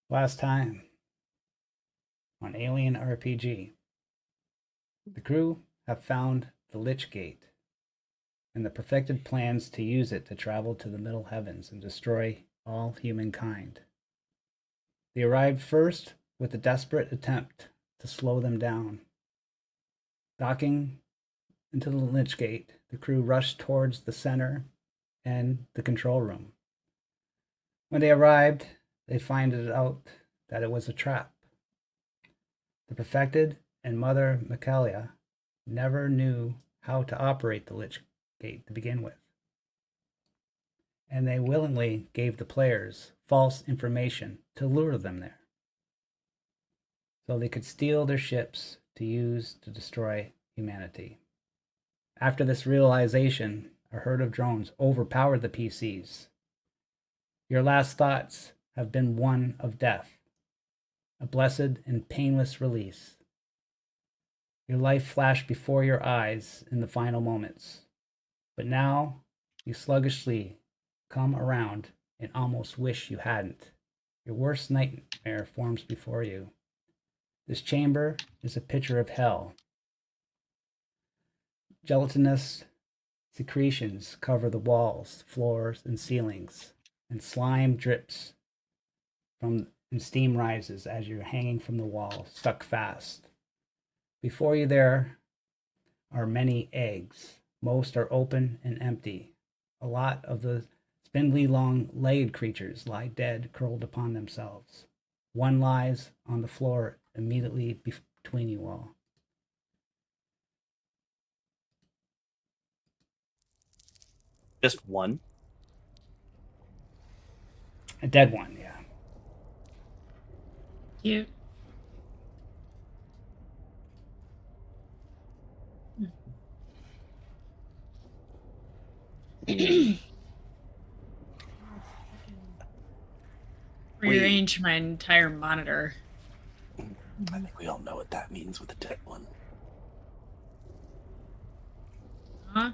Last time on Alien RPG, the crew have found the Lich Gate and the perfected plans to use it to travel to the Middle Heavens and destroy all humankind. They arrived first with a desperate attempt to slow them down. Docking into the Lich Gate, the crew rushed towards the center and the control room. When they arrived, they find out that it was a trap. The Perfected and Mother Michaelia never knew how to operate the Lich Gate to begin with, and they willingly gave the players false information to lure them there, so they could steal their ships to use to destroy humanity. After this realization, a herd of drones overpowered the PCs. Your last thoughts have been one of death, a blessed and painless release. Your life flashed before your eyes in the final moments, but now you sluggishly come around and almost wish you hadn't. Your worst nightmare forms before you. This chamber is a picture of hell. Gelatinous secretions cover the walls, floors, and ceilings, and slime drips and steam rises as you're hanging from the wall, stuck fast. Before you there are many eggs. Most are open and empty. A lot of the spindly long-legged creatures lie dead, curled upon themselves. One lies on the floor immediately between you all. Just one? A dead one, yeah. Cute. Rearrange my entire monitor. I think we all know what that means with a dead one. Huh?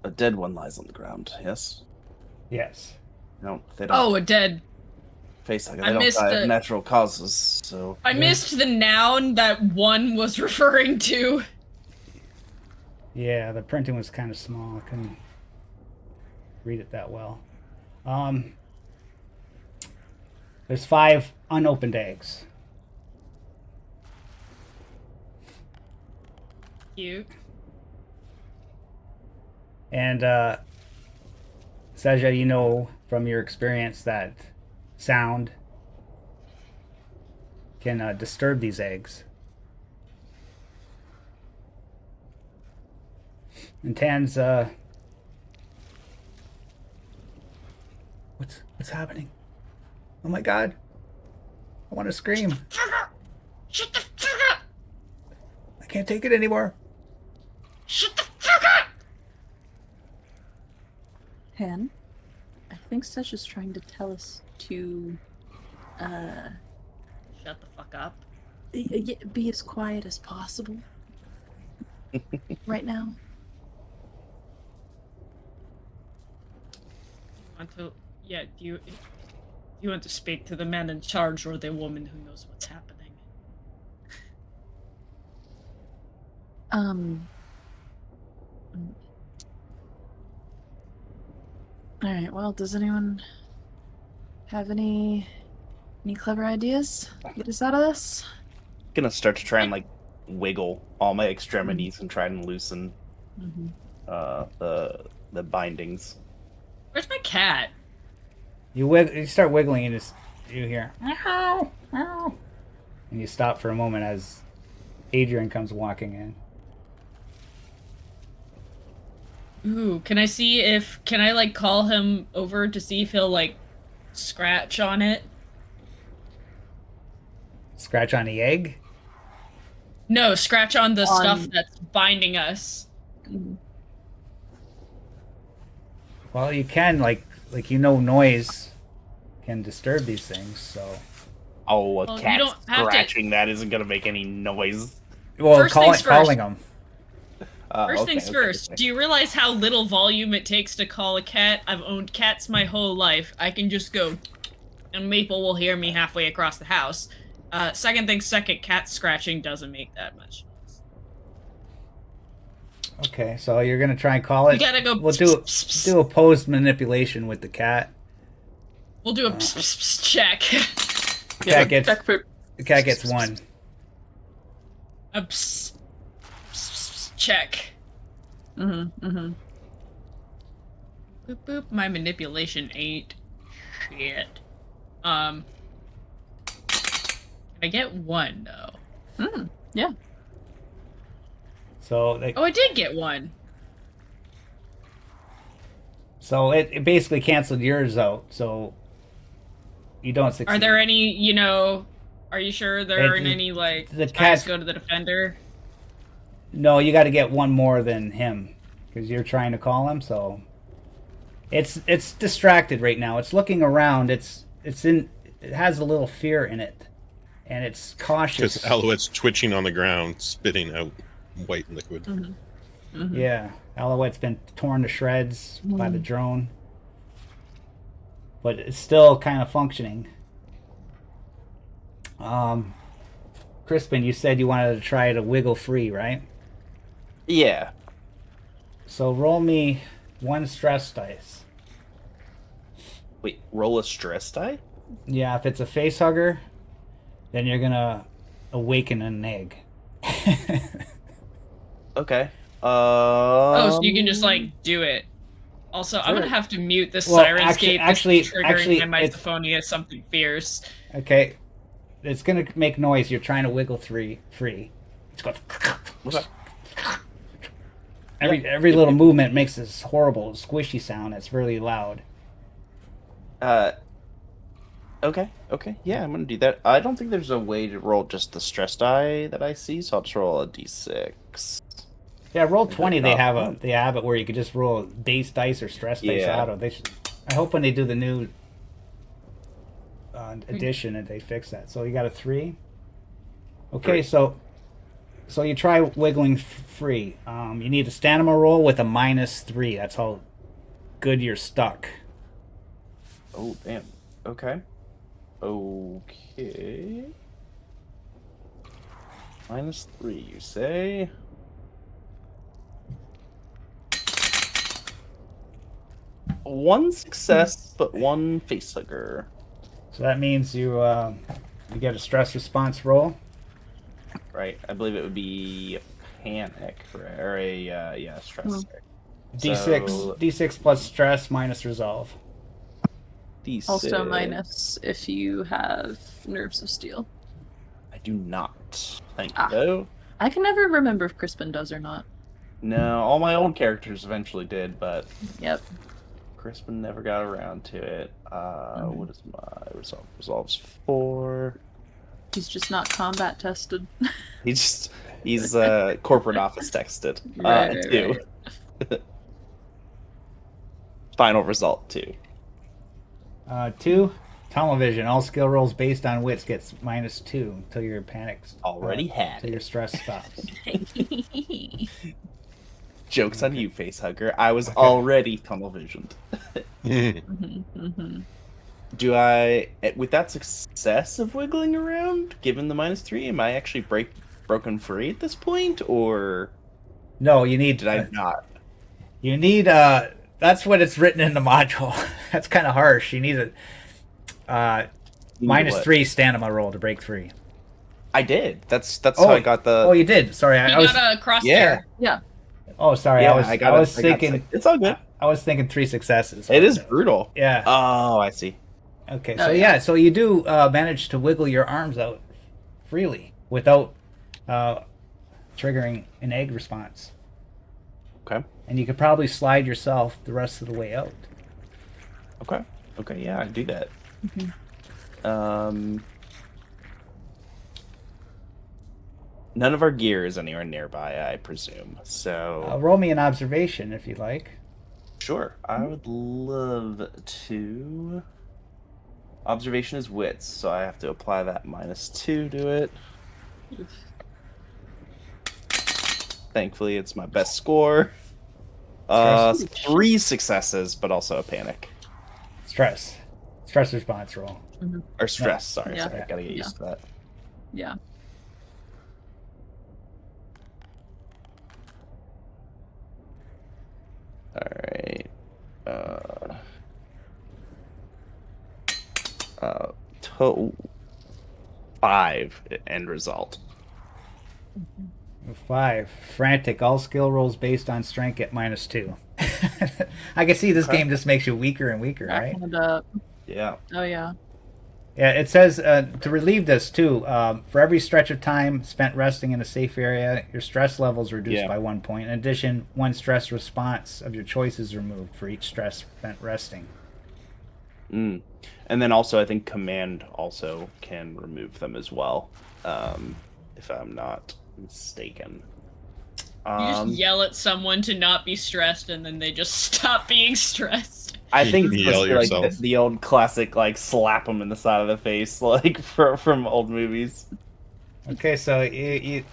A dead one lies on the ground, yes? Yes. No, they don't. Oh, a dead. Face like it. I They don't missed die of the- natural causes, so... I missed the noun that one was referring to. Yeah, the printing was kind of small. I couldn't read it that well. There's 5 unopened eggs. Cute. And Seja, you know from your experience that sound can disturb these eggs. And Tan's what's happening? Oh my god. I want to scream. Shut the fuck up! I can't take it anymore. Shut the fuck up! Han, I think Sesh is trying to tell us to Shut the fuck up. be as quiet as possible. right now. Want to? Yeah. Do you want to speak to the man in charge or the woman who knows what's happening? All right. Well, does anyone have any clever ideas to get us out of this? Gonna start to try and like wiggle all my extremities and try and loosen Mm-hmm. the bindings. Where's my cat? You start wiggling and you hear meow, meow, and you stop for a moment as Adrian comes walking in. Ooh, can I like call him over to see if he'll like scratch on it? Scratch on the egg. No, scratch on the On- stuff that's binding us. Mm-hmm. Well, you can like noise can disturb these things. So, Oh, a Well, you cat don't have to- scratching that isn't gonna make any noise. well, First things first. calling them. First Okay, things okay, first, okay. do you realize how little volume it takes to call a cat? I've owned cats my whole life. I can just go, and Maple will hear me halfway across the house. Second thing second, cat scratching doesn't make that much noise. Okay, so you're gonna try and call it. We gotta go. We'll do opposed manipulation with the cat. We'll do a check. The cat Check for. gets 1. A check. Mm-hmm. Mm-hmm. Boop boop. My manipulation ain't shit. Can I get 1 though? Yeah. So Oh, I did get 1. so it basically canceled yours out. So you don't succeed. Are there any, are you sure there aren't any, like, the tries cat- go to the defender? No, you got to get 1 more than him because you're trying to call him. So it's distracted right now. It's looking around. It has a little fear in it, and it's cautious. Because Alouette's twitching on the ground, spitting out white liquid. Mm-hmm. Mm-hmm. Yeah, Alouette's been torn to shreds by the drone, but it's still kind of functioning. Crispin, you said you wanted to try to wiggle free, right? Yeah. So roll me 1 stress dice. Wait, roll a stress die? Yeah, if it's a face hugger, then you're gonna awaken an egg. Okay. Oh, so you can just, like, do it. Also, I'm gonna Sure. have to mute this Well, Sirenscape. actually- This is triggering actually, my it's- misophonia something fierce. Okay, it's gonna make noise. You're trying to wiggle free. It's going. Okay. Every little movement makes this horrible squishy sound. That's really loud. Okay. Yeah, I'm gonna do that. I don't think there's a way to roll just the stress die that I see, so I'll just roll a d6. Yeah, roll 20. They not- have it where you could just roll base dice or stress dice Yeah. auto. I hope when they do the new edition that they fix that. So you got a 3. Okay, 3. so you try wiggling free. You need a stamina roll with a -3. That's how good you're stuck. Oh, damn. Okay. -3, you say? One success, but 1 facehugger. So that means you get a stress response roll. Right. I believe it would be a panic, or a stress. D6 So- D6 plus stress minus resolve. D6. Also minus if you have nerves of steel. I do not. Thank Ah. you. I can never remember if Crispin does or not. No, all my old characters eventually did, but Yep. Crispin never got around to it. What is my resolve? Resolve's 4. He's just not combat tested. He's corporate office texted. Right, 2. Final result 2. 2. Tunnel vision. All skill rolls based on wits gets -2 until your panic. Already had Until your it. stress stops. Joke's on Okay. you, facehugger. I was Okay. already tunnel visioned. Mm-hmm. Do I, with that success of wiggling around, given the -3, am I actually broken free at this point, or No, you need. did I not? You need. That's what it's written in the module. That's kind of harsh. You need a You need what? -3 stamina roll to break free. I did. That's how I got the. Oh, you did. Sorry, He I was. got a crosshair. Yeah. Yeah. Oh, sorry. Yeah, I was thinking. It's all good. I was thinking 3 successes. It is brutal. Yeah. Oh, I see. Okay. Oh, So yeah. so you do manage to wiggle your arms out freely without triggering an egg response, Okay. and you could probably slide yourself the rest of the way out. Okay. Okay. Yeah, I do that. None of our gear is anywhere nearby, I presume. So Roll me an observation if you like. sure, I would love to. Observation is wits, so I have to apply that -2 to it. Thankfully, it's my best score. Stress. 3 successes, but also a panic Stress response roll. or stress. Sorry, Yeah. sorry, I gotta get used to that. Yeah. All right. To 5 end result. 5 frantic. All skill rolls based on strength get -2. I can see this Okay. game just makes you weaker and weaker, right? Backing it up. Yeah. Oh yeah. Yeah, it says to relieve this too. For every stretch of time spent resting in a safe area, your stress levels reduced Yeah. by 1 point. In addition, 1 stress response of your choice is removed for each stress spent resting. Mm. And then also, I think command also can remove them as well, if I'm not mistaken. You just yell at someone to not be stressed, and then they just stop being stressed. I think it's You yell supposed to be like yourself. the old classic, like slap them in the side of the face, like from old movies. Okay, so you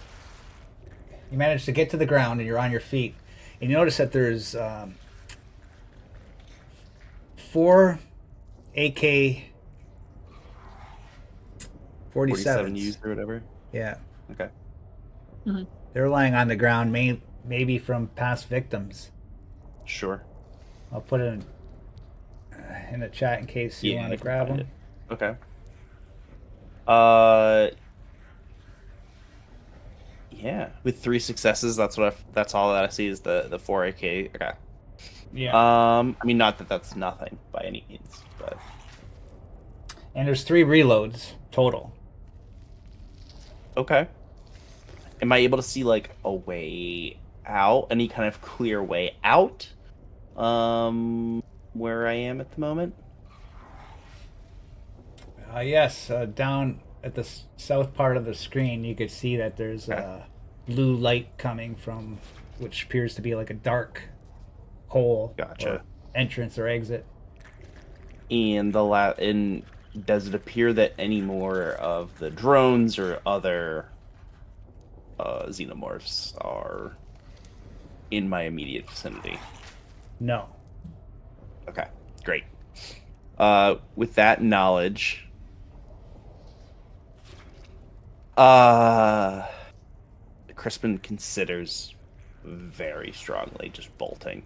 manage to get to the ground and you're on your feet, and you notice that there's 4 AK 47 47s. used or whatever. Yeah, Okay. they're lying on the ground, maybe from past victims. Sure. I'll put it in the chat in case you Yeah, want I to can grab find them. it. Okay. Yeah, with 3 successes, that's all that I see is the 4 AK. Okay. Yeah. I mean, not that that's nothing by any means, but And there's 3 reloads total. okay. Am I able to see like a way out? Any kind of clear way out? Where I am at the moment? Yes, down at the south part of the screen, you could see that there's blue light coming from, which appears to be like a dark hole, Gotcha. or entrance or exit. And and does it appear that any more of the drones or other xenomorphs are in my immediate vicinity? No. Okay, great. With that knowledge, Crispin considers very strongly just bolting.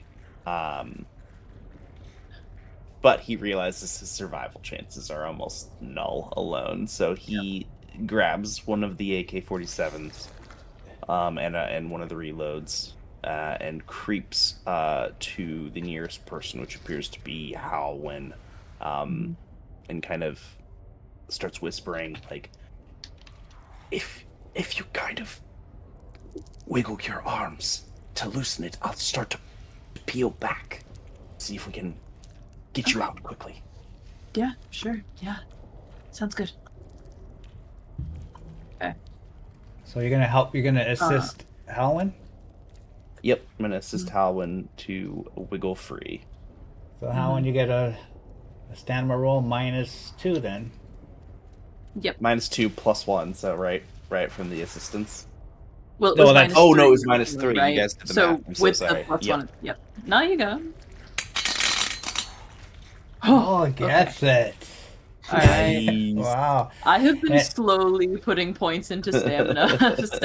But he realizes his survival chances are almost null alone, so he grabs one of the AK-47s and one of the reloads and creeps to the nearest person, which appears to be Halwyn, and kind of starts whispering, like, if you kind of wiggle your arms to loosen it, I'll start to peel back. See if we can get you out quickly. Yeah, sure. Yeah. Sounds good. So you're gonna assist Halwyn? Yep, I'm gonna assist Halwyn to wiggle free. So Halwyn, you get a a stamina roll -2 then. Yep. -2 +1, so right from the assistance. Well, it No, was that's- Oh, no, it -3 was -3. right? You guys did the so math. I'm so with sorry. the plus Yep. 1, yep. Now you go. Oh, gets it. All right. Nice. Wow. I have been Eh. slowly putting points into stamina since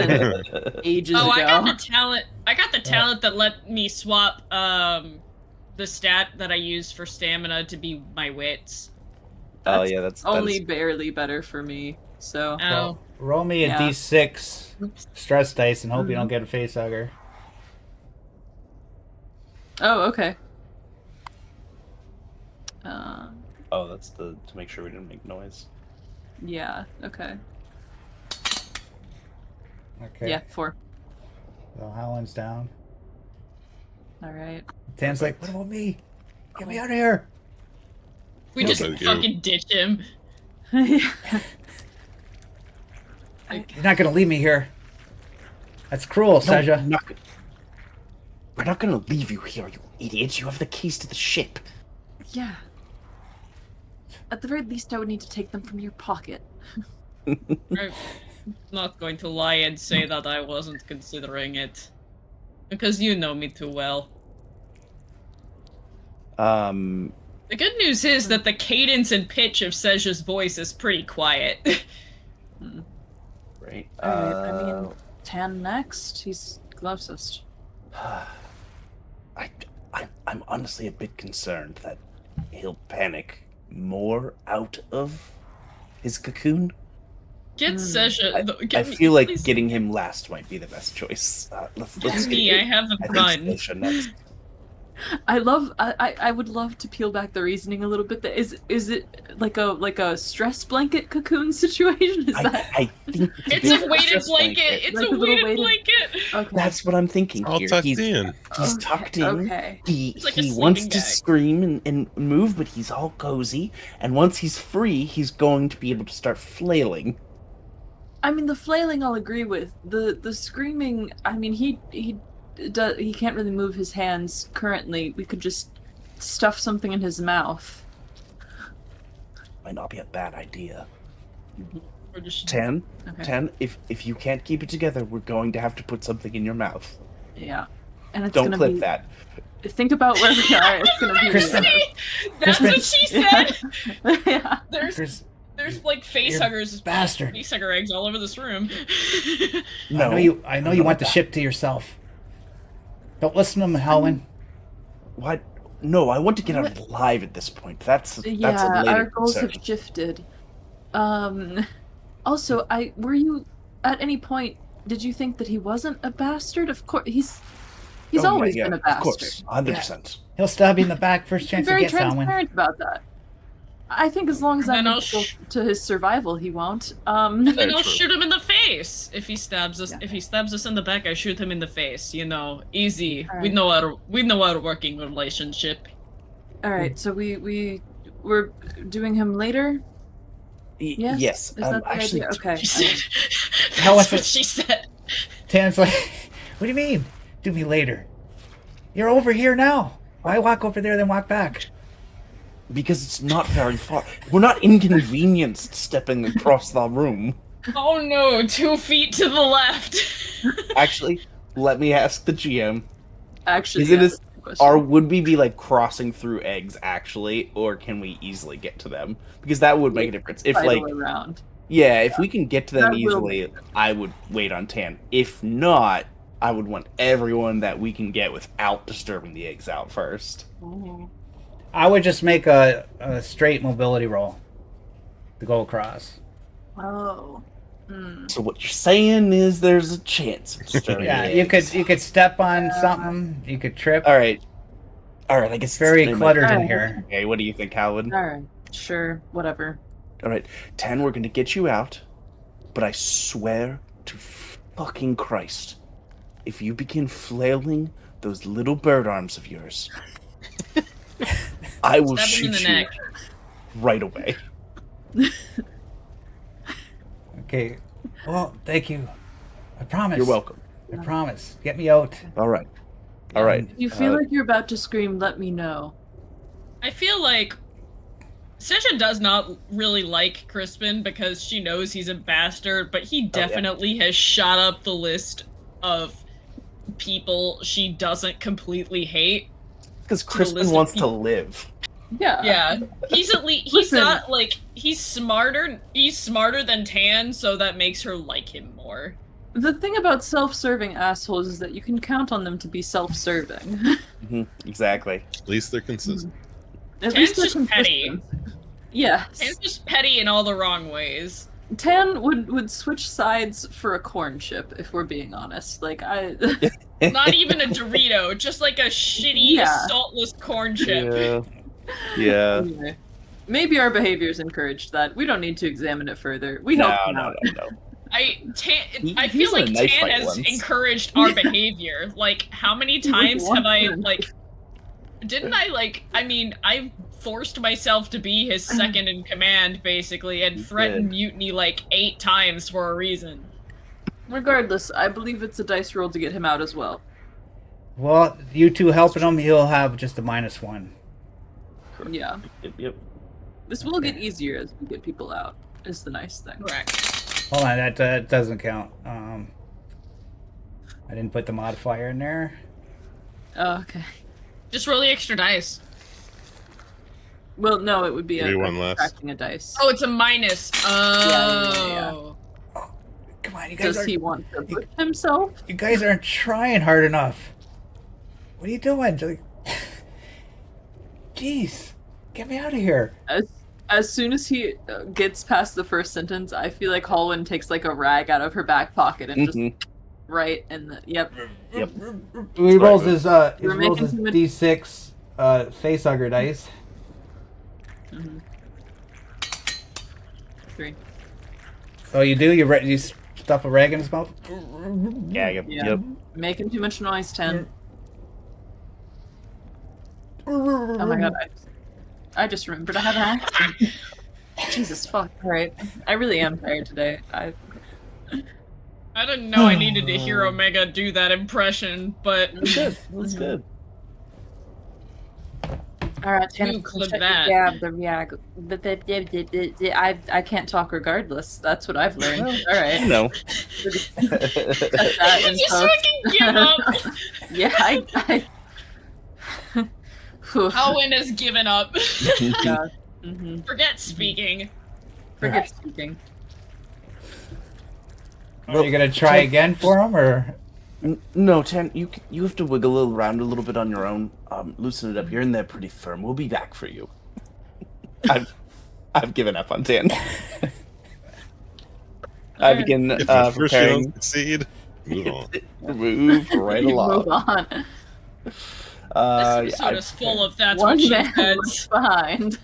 ages Oh, ago. I got the talent. I got the talent that let me swap the stat that I used for stamina to be my wits. Oh, That's yeah, that's only barely better for me. So Oh, Well, roll me a Yeah. d6 Oops. stress dice and hope you don't get a face hugger. oh, okay. Oh, that's to make sure we didn't make noise. Yeah, okay. Okay. Yeah, 4. So Howland's down. All right. Tan's like, what about me? Get me out of here. We What just about you? fucking ditch him. You're not gonna leave me here. That's cruel, Seja. We're not gonna leave you here, you idiots. You have the keys to the ship. Yeah. At the very least, I would need to take them from your pocket. I'm not going to lie and say that I wasn't considering it. Because you know me too well. Um, The good news is that the cadence and pitch of Seja's voice is pretty quiet. right. All right. I mean, Tan next. He's closest. I'm honestly a bit concerned that he'll panic more out of his cocoon. Get Seja. I feel like getting him last might be the best choice. Let's Get me. I have a I gun. think Sasha next. I would love to peel back the reasoning a little bit. Is it like a stress blanket cocoon situation? Is that I think It's a weighted blanket. It's Like a a little weighted weighted- blanket. okay? That's what I'm thinking All here. tucked He's in. tucked in. Okay. He It's like a wants sleeping to bag. scream and move, but he's all cozy. And once he's free, he's going to be able to start flailing. I mean, the flailing I'll agree with. The screaming. I mean, he can't really move his hands currently. We could just stuff something in his mouth. Might not be a bad idea. Or just 10, Okay. 10. If you can't keep it together, we're going to have to put something in your mouth. Yeah. And it's Don't gonna clip be. that. Think about where we are. It's gonna be. Kristen. That's what she said. Yeah. Chris, There's like face You huggers, bastard. face hugger eggs all over this room. No, I know you want the ship to yourself. Don't listen to him, Howland. What? No, I want to get out alive at this point. That's a Yeah, later our goals concern. have shifted. Also, were you at any point? Did you think that he wasn't a bastard? Of course, he's Oh, always yeah, been a Of bastard. course, 100%. He'll stab you in the back first He's chance he very gets, Howland. transparent about that. I think as long as Then I'm I'll equal sh- to his survival, he won't. And then Very I'll true. shoot him in the face if he stabs us. Yeah. If he stabs us in the back, I shoot him in the face. You know, easy. All We right. know our working relationship. All right, so we're doing him later. Yes. Yes. Is that the Actually, idea? Okay. She said, How was that's what it? she said. Tan's like, what do you mean? Do me later. You're over here now. Why walk over there then walk back? because it's not very far. We're not inconvenienced stepping across the room. Oh no, 2 feet to the left. Actually, let me ask the GM. Actually, Is it yeah, as- that's a good question. Or would we be like crossing through eggs actually, or can we easily get to them? Because that would make a difference. If Fight like, all around. yeah, if we can get to them That will easily, I would wait on Tan. If not, I would want everyone that we can get without disturbing the eggs out first. Mhm. I would just make a straight mobility roll to go across. Oh. Hmm. So what you're saying is there's a chance of disturbing Yeah, the you eggs. could step on something. You could trip. All right. I guess It's very it's- cluttered in Alright. here. Okay, what do you think, Howland? All right. Sure. Whatever. All right, Tan, we're gonna get you out, but I swear to fucking Christ, if you begin flailing those little bird arms of yours, I will Stab him in shoot the you neck. right away. Okay. Well, thank you. I promise. You're welcome. I promise. Get me out. All right. All right. If you feel like you're about to scream, let me know. I feel like Sisha does not really like Crispin because she knows he's a bastard, but he definitely has shot up the list of people she doesn't completely hate. Because Crispin wants to live. Yeah. He's at least Listen. got like he's smarter than Tan, so that makes her like him more. The thing about self-serving assholes is that you can count on them to be self-serving. Exactly. At least they're consistent. At Tan's least they're just petty. consistent. Yes. Tan's just petty in all the wrong ways. Tan would switch sides for a corn chip, if we're being honest. Like, Not even a Dorito, just like a shitty, saltless corn chip. Yeah. Anyway, maybe our behaviors encouraged that. We don't need to examine it further. We help him out. No. I He's feel like a knife Tan fight has once. encouraged our behavior. Like, how many times have I, like... Didn't I, like... I mean, I forced myself to be his second in command, basically, and threatened mutiny, like, 8 times for a reason. Regardless, I believe it's a dice roll to get him out as well. Well, you two helping him, he'll have just a -1. Yeah. Yep. This will get easier as we get people out, is the nice thing. Correct. Hold on, that doesn't count. I didn't put the modifier in there. Oh, okay. Just roll the extra dice. Well, no, it would be Maybe one less. subtracting a dice. Oh, it's a minus. Yeah. Oh. Come on, you guys Does he want to put himself? You guys aren't trying hard enough. What are you doing? Like, jeez, get me out of here. As soon as he gets past the first sentence, I feel like Holwyn takes like a rag out of her back pocket and just right in the Yep. He rolls his We're rolls his making too much- D6 facehugger dice. 3. Oh, you do? You stuff a rag in his mouth? Yeah. Yep. Making too much noise, 10. Oh my god, I just remembered I have an accent. Jesus fuck. Alright. I really am tired today. I didn't know I needed to hear Omega do that impression, but That's good. Alright, You clip that. I can't talk regardless. That's what I've learned. Alright. No. you just fucking give up. Yeah, I Owen has given up. God. Forget speaking. Forget speaking. Are you gonna try again for him, or? No, Tan, you have to wiggle around a little bit on your own. Loosen it up. You're in there pretty firm. We'll be back for you. I've given up on Tan. I begin If at first you preparing. don't succeed, move on. Move right You along. move on. This episode is full of that's One what she man said. left behind.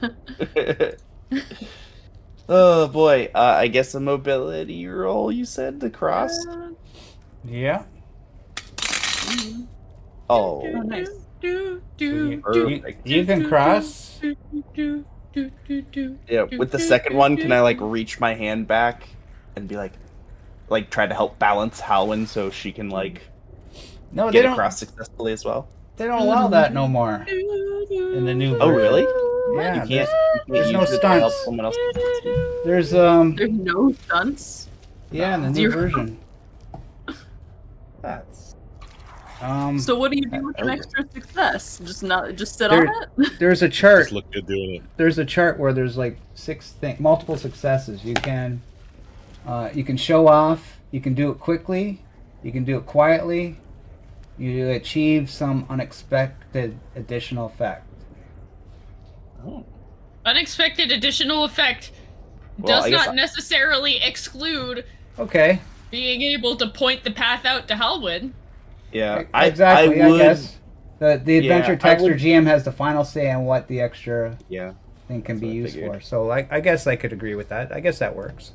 Oh boy, I guess a mobility roll. You said the cross. Yeah. Oh, Nice. You can cross. yeah. With the second one, can I like reach my hand back and be like try to help balance Halwyn so she can like No, they get don't. across successfully as well? They don't allow that no more in the new. Oh version. really? Yeah. You can't There's no use it to help stunts. someone else. There's There's no stunts. yeah, in the new Zero. version. That's So what do you do with an Okay. extra success? Just sit There- on it? There's a chart. Just look good doing it. There's a chart where there's like multiple successes. You can show off. You can do it quickly. You can do it quietly. You achieve some unexpected additional effect. oh. Unexpected additional effect Well, does I guess not necessarily exclude Okay. being able to point the path out to Halwyn. Yeah, Exactly. I would. I guess the adventure I text or would- GM has the final say on what the extra Yeah. thing can That's be what I used figured. for. So I guess I could agree with that. I guess that works.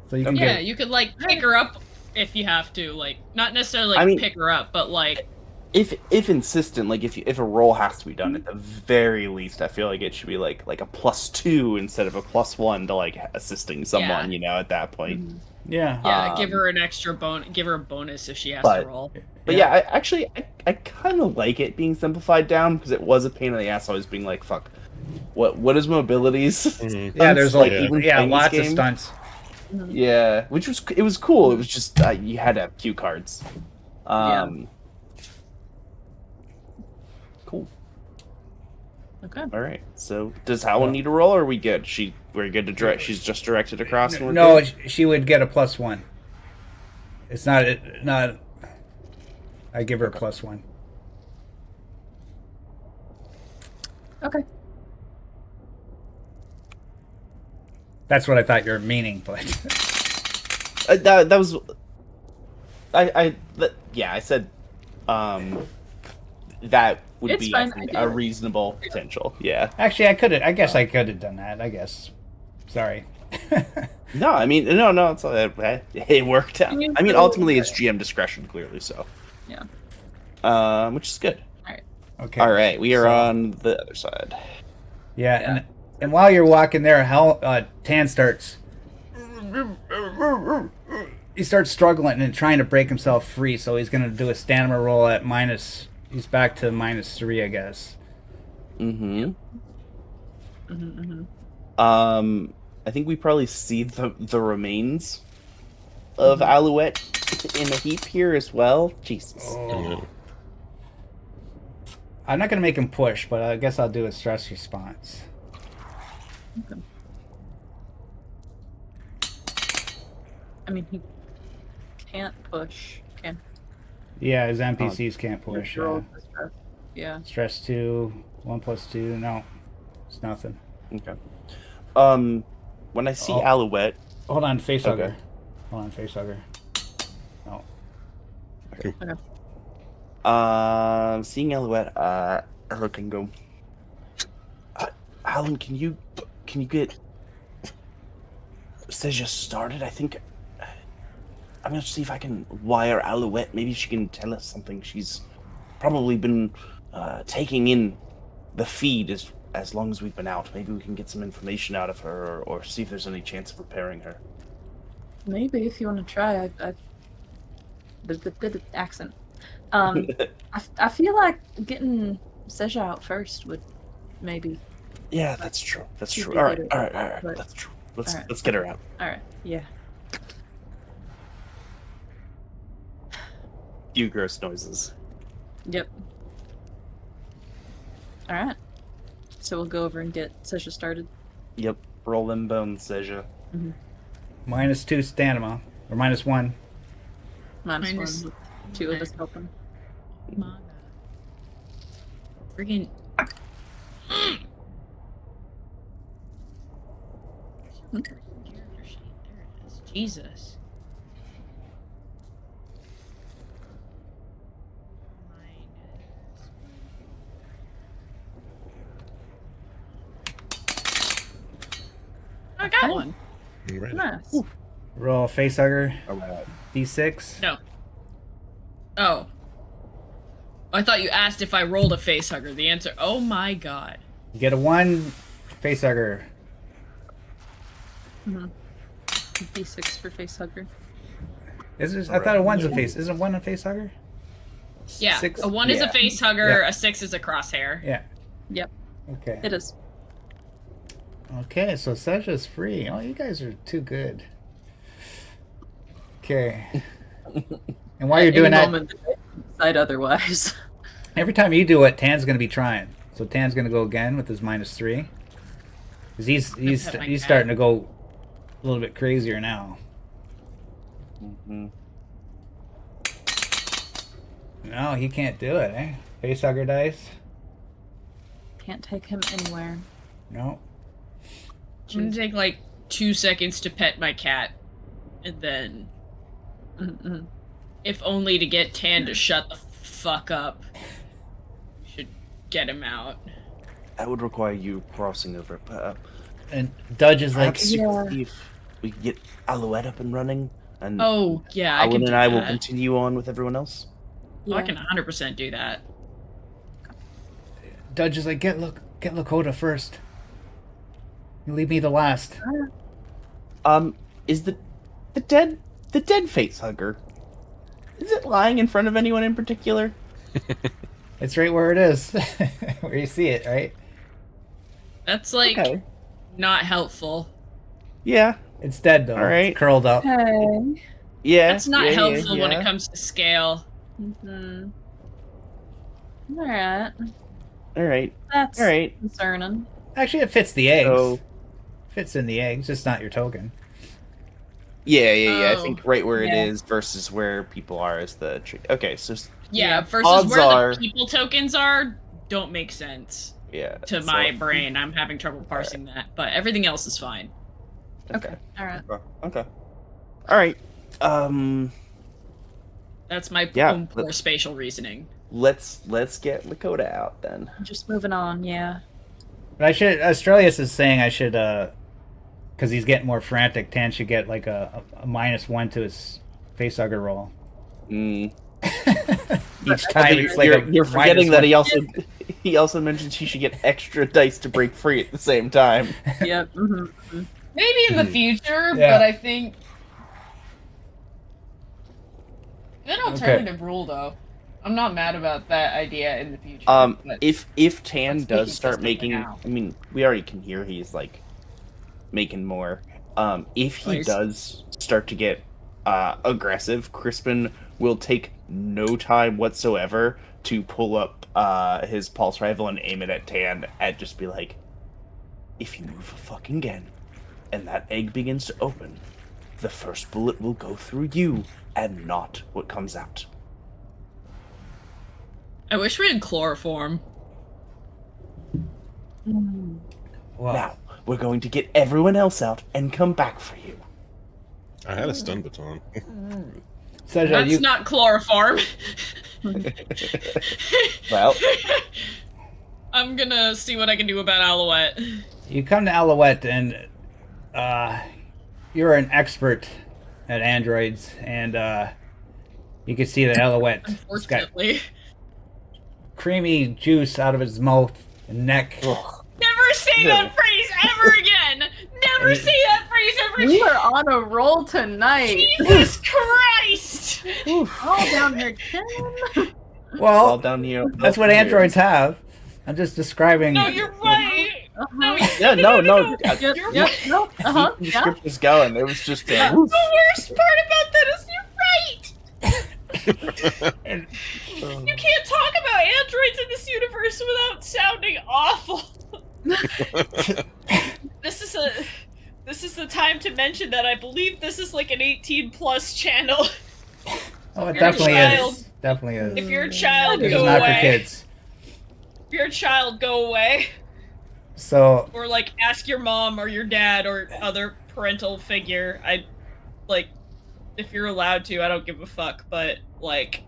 So you can Yeah, get you could like pick her up if you have to, like not necessarily I mean- pick her up, but like If insistent, like if a roll has to be done, at the very least, I feel like it should be like a +2 instead of a +1 to like assisting someone. Yeah. You know, at that point. yeah. give her an extra give her a bonus if she has but- to roll. But yeah, I kind of like it being simplified down because it was a pain in the ass always being like, fuck, what is mobilities? Mhm. Yeah, there's like even yeah, playing this lots of game? stunts. Yeah, which was it was cool. It was just you had to have cue cards. Yeah. Cool. Okay. All right. So does Howland need a roll, or are we good? We're good to direct. She's just directed across. And we're No, good? she would get a +1. It's not. I give her a +1. Okay. That's what I thought you were meaning, but that was. Yeah, I said. That would It's be fine, I think, I a did it. reasonable potential. Yeah. actually, I could have. I guess I could have done that. I guess. Sorry. No, I mean, no. It's it worked out. You I mean, still- ultimately, it's GM discretion, clearly. So. Yeah. Which is good. Okay. All right, we are so- on the other side. Yeah, and while you're walking there, Tan starts. He starts struggling and trying to break himself free, so he's going to do a stamina roll at minus. He's back to -3, I guess. Mm-hmm. Mm-hmm. I think we probably see the remains of Alouette in a heap here as well. Jesus. Oh. I'm not going to make him push, but I guess I'll do a stress response. Okay. I mean, he can't push. Can Yeah, his NPCs can't push. roll the stress. Yeah. Stress 2, 1 + 2. No, it's nothing. Okay. When I see Oh. Alouette, Hold on, facehugger. Okay. Hold on, facehugger. No. seeing Alouette, I look and go, Alan, can you get Seja started? I think I'm gonna see if I can wire Alouette. Maybe she can tell us something. She's probably been taking in the feed as long as we've been out. Maybe we can get some information out of her, or see if there's any chance of repairing her. Maybe if you want to try. The accent. I feel like getting Seja out first would maybe. Yeah, that's true. That's She'd true. be All right, better, all right, all right. but- That's true. Let's all right. let's get her out. All right. Yeah. Few gross noises. Yep. All right. So we'll go over and get Seja started. Yep. Roll them bones, Seja. -2 stamina, or -1. Minus 1. 2 of us helping. My God. Freaking. Character sheet. There it is. Jesus. I got Okay. one. Right. Nice. Roll facehugger, All right. D6. No. Oh. I thought you asked if I rolled a facehugger. The answer. Oh my God. You get a 1 facehugger. D6 for facehugger. I thought a 1's a face. Isn't 1 a facehugger? Yeah. 6? A 1 is a Yeah. facehugger. Yeah. A 6 is a crosshair. Yeah. Yep. Okay. It is. Okay, so Seja's free. Oh, you guys are too good. Okay. And while you're At doing any that, moment, they decide otherwise. every time you do it, Tan's going to be trying. So Tan's going to go again with his -3. Because he's pet my he's cat. starting to go a little bit crazier now. Mm-hmm. No, he can't do it, eh? Facehugger dice? Can't take him anywhere. No. I'm gonna take like 2 seconds to pet my cat, and then, Mm-mm. if only to get Tan to shut the fuck up. We should get him out. That would require you crossing over. And Dudge is like, Perhaps you Yeah. could see if we could get Alouette up and running, and Oh yeah, I can Alan do and I will that. continue on with everyone else. Oh, I can 100% do that. Dudge is like, get Lakota first. You leave me the last. Is the dead facehugger? Is it lying in front of anyone in particular? It's right where it is. Where you see it, right? That's like Okay. not helpful. Yeah. It's dead though. All right. It's curled up. Okay. Yeah. That's not yeah, helpful when it yeah. comes to scale. Mm-hmm. Alright. All right. That's All right. concerning. Actually, it fits the eggs. So Fits in the eggs, just not your token. yeah. I Oh, think right where it yeah. is versus where people are is the trick. Okay, so Yeah, versus Odds where are- the people tokens are don't make sense yeah. to so- my brain. I'm having trouble parsing that, but everything else is fine. Okay. Alright. Okay. All right. That's my Yeah, own poor spatial reasoning. Let's get Lakota out then. Just moving on, yeah. But I should. Australius is saying I should, because he's getting more frantic. Tan should get like a -1 to his facehugger roll. Mm. Each time it's like you're forgetting that -1. he also mentioned he should get extra dice to break free at the same time. Yep. Mm-hmm. Maybe in the future, Yeah. but I think good alternative rule though. I'm not mad about that idea in the future. but If Tan let's make does it start consistent making, now. I mean, we already can hear he's like making more. If he Please. does start to get aggressive, Crispin will take no time whatsoever to pull up his pulse rifle and aim it at Tan and just be like, if you move a fucking again and that egg begins to open, the first bullet will go through you and not what comes out. I wish we had chloroform. Well, Now, we're going to get everyone else out and come back for you. I had a stun baton. Seja, That's not chloroform. Well, I'm gonna see what I can do about Alouette. you come to Alouette and you're an expert at androids, and you can see that Alouette has got Unfortunately. creamy juice out of its mouth and neck. Never say that phrase ever again! Never say that phrase ever We again! are on a roll tonight. Jesus Christ! All down here, Ken. all Well, down here. that's what androids have. I'm just describing. No, you're right! No, Yeah, no. Yep, You're yep, right. no, uh-huh, The yeah. script was going. It was just The worst part about that is you're right! You can't talk about androids in this universe without sounding awful. This is the time to mention that I believe this is like an 18+ channel. Oh, it You're a definitely child. is. Definitely is. If you're a child, This go is not away. for kids. If you're a child, go away. So, Or like ask your mom or your dad or other parental figure. I like if you're allowed to, I don't give a fuck, but like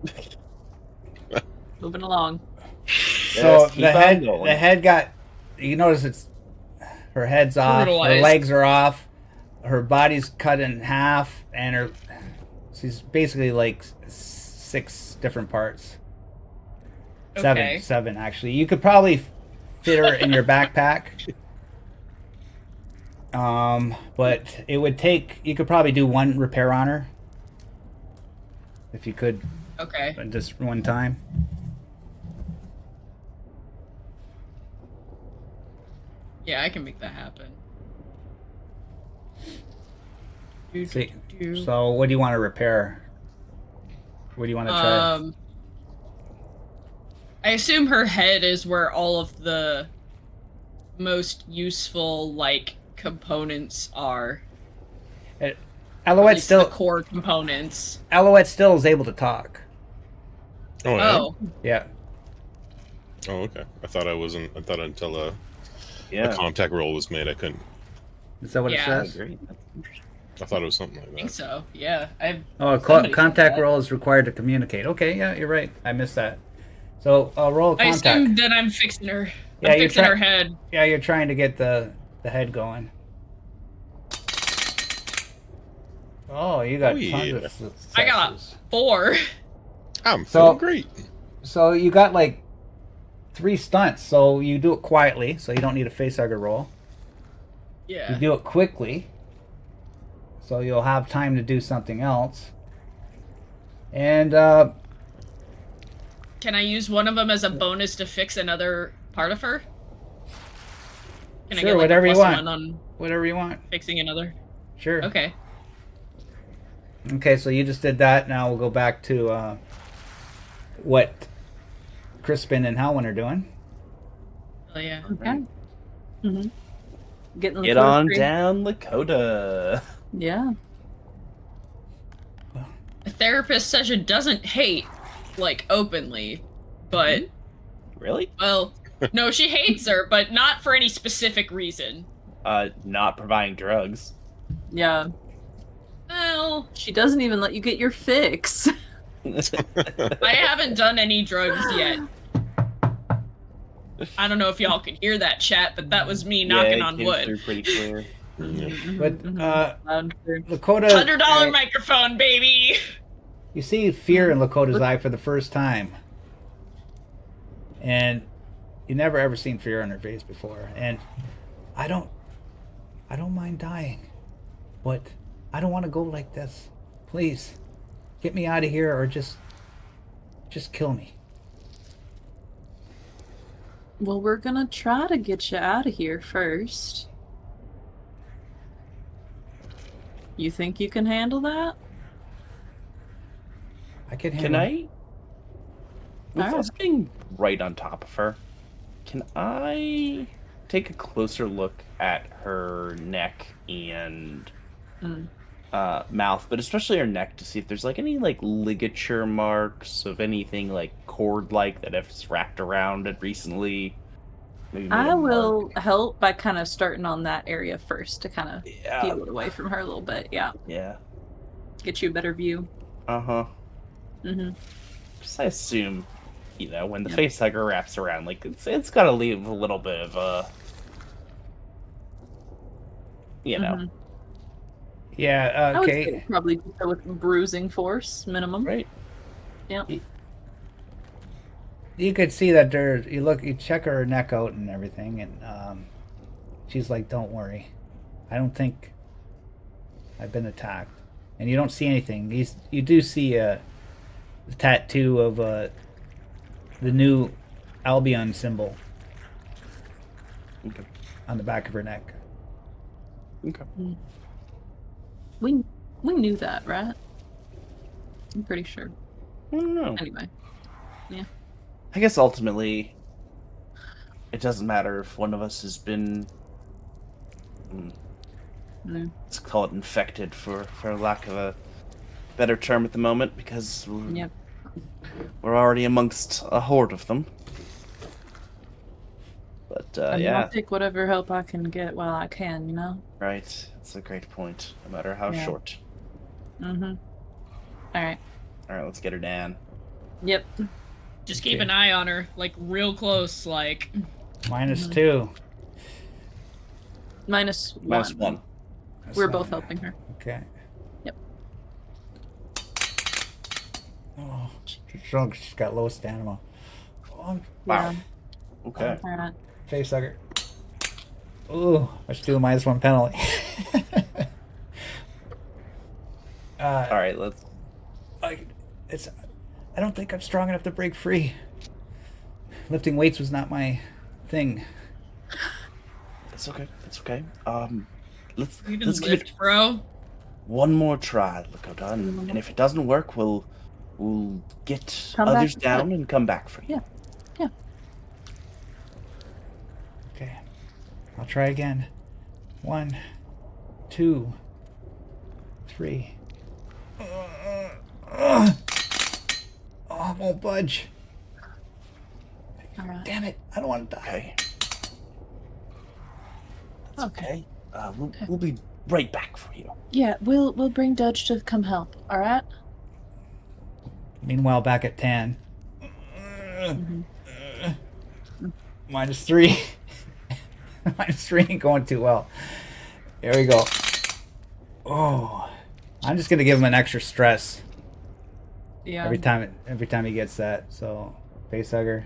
Moving along. so keep the on head, going. the head got. You notice it's her head's off, her Brutalized. legs are off, her body's cut in half, and she's basically like 6 different parts. Okay. Seven actually. You could probably fit her in your backpack. But it would take. You could probably do 1 repair on her. If you could, okay. just one time. Yeah, I can make that happen. See, so what do you want to repair? What do you want to try? I assume her head is where all of the most useful like components are. At Alouette least still the core components. Alouette still is able to talk. Oh, yeah? Oh, Yeah. Oh, okay. I thought I wasn't. I thought until a contact roll was made, I couldn't. Is that what Yeah. it says? Great. That's interesting. I thought it was something I like think that. so. Yeah, I've Oh, Somebody said contact that. roll is required to communicate. Okay, yeah, you're right. I missed that. So roll I contact. assume that I'm fixing her. Yeah, I'm you're fixing try- her head. Yeah, you're trying to get the head going. Oh, you got Oh, tons yeah. of successes. I got 4. I'm So- feeling great. So you got like 3 stunts. So you do it quietly, so you don't need a facehugger roll. You Yeah. do it quickly, so you'll have time to do something else. And Can I use one of them as a bonus to fix another part of her? Can I Sure, get like whatever a you plus want. one on Whatever you want. fixing another? Sure. Okay. Okay, so you just did that. Now we'll go back to what Crispin and Halwyn are doing. Oh yeah. Okay. Mm-hmm. Getting the Get on tree. down, Lakota. Yeah. A therapist session doesn't hate, like, openly, but, Really? well, no, she hates her, but not for any specific reason. Not providing drugs. Yeah. Well, She doesn't even let you get your fix. I haven't done any drugs yet. I don't know if y'all can hear that, chat, but that was me knocking it on came wood. through pretty clear. But Loud and clear. Lakota, $100 microphone, baby! you see fear in Lakota's eye for the first time, and you never ever seen fear on her face before. And I don't mind dying, but I don't want to go like this. Please, get me out of here, or just kill me. Well, we're gonna try to get you out of here first. You think you can handle that? I can Can handle it. I? With Alright. us being right on top of her, can I take a closer look at her neck and Mm. mouth, but especially her neck, to see if there's like any like ligature marks of anything like cord-like that has wrapped around it recently? Maybe made I a will mark. help by kind of starting on that area first to kind of Yeah. peel it away from her a little bit. Yeah, Yeah. get you a better view. Uh-huh. Mm-hmm. Just I assume, when the Yeah. face hugger wraps around, like it's got to leave a little bit of a, Mhm. Yeah. I would Okay. say probably do so with bruising force minimum. right? Yep. You could see that you check her neck out and everything, and she's like, "Don't worry, I don't think I've been attacked." And you don't see anything. You do see a tattoo of the new Albion symbol Okay. on the back of her neck. Okay. We knew that, right? I'm pretty sure. I don't know. Anyway. I guess ultimately, it doesn't matter if one of us has been, No. let's call it infected, for lack of a better term at the moment, because Yep. we're already amongst a horde of them. But I mean, yeah, I'll take whatever help I can get while I can, you know? right. It's a great point, no matter how Yeah. short. Mm-hmm. Alright. All right, let's get her down. Yep. Just keep an eye on her, like, real close, like... -2. -1. -1. That's We're not- both helping her. Okay. Yep. Oh, she's got low stamina. Oh, Wow. Yeah. Okay. Alright. face hugger. Ooh, I should do a -1 penalty. All right, let's. I don't think I'm strong enough to break free. Lifting weights was not my thing. It's okay. It's okay. Let's You even give it lift, bro. one more try, Lakota, and if it doesn't work, we'll get Come back others for down it. and come back for you. Yeah. Okay. I'll try again. 1, 2, 3. Oh, I won't budge. Alright. Damn it. I don't want to die. Okay. That's Okay. okay. We'll be right back for you. Yeah, we'll bring Dudge to come help, alright? Meanwhile, back at 10. Mhm. -3. -3 ain't going too well. There we go. Oh. I'm just going to give him an extra stress Yeah. every time he gets that. So, face hugger.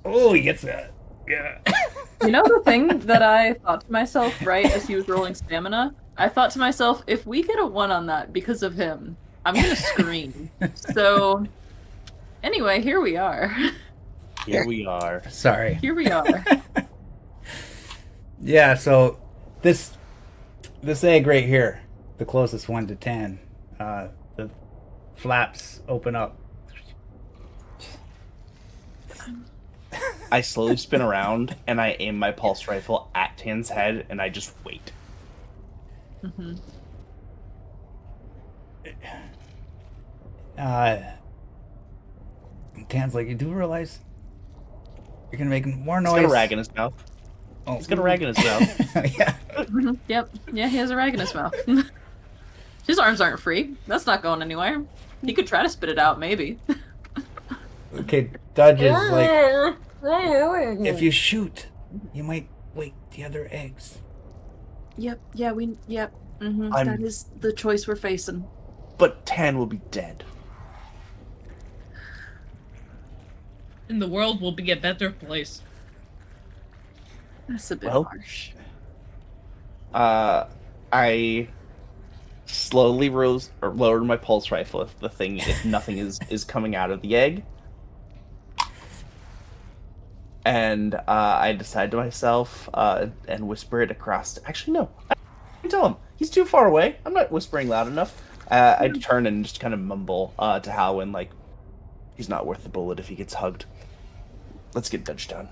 Oh, he gets that. Yeah. You know the thing that I thought to myself right as he was rolling stamina? I thought to myself, if we get a 1 on that because of him, I'm gonna scream. So, anyway, here we are. Here we are. Sorry. Here we are. Yeah, so this egg right here, the closest one to 10, the flaps open up. I slowly spin around and I aim my pulse rifle at Tan's head and I just wait. Mm-hmm. Tan's like, you do realize you're gonna make more He's noise. got a rag in his mouth. Oh. He's got a rag in his mouth. Yeah. Mhm. Yep. Yeah, he has a rag in his mouth. His arms aren't free. That's not going anywhere. He could try to spit it out, maybe. Okay, Dudge is like, if you shoot, you might wake the other eggs. Yep. Yep. Mm-hmm. I'm- That is the choice we're facing. But Tan will be dead. And the world will be a better place. That's a bit Well- harsh. I slowly lowered my pulse rifle if nothing is coming out of the egg. And I decide to myself and whisper it across. Actually, no. I can tell him. He's too far away. I'm not whispering loud enough. I turn and just kind of mumble to Halwyn, like, he's not worth the bullet if he gets hugged. Let's get Dutch done.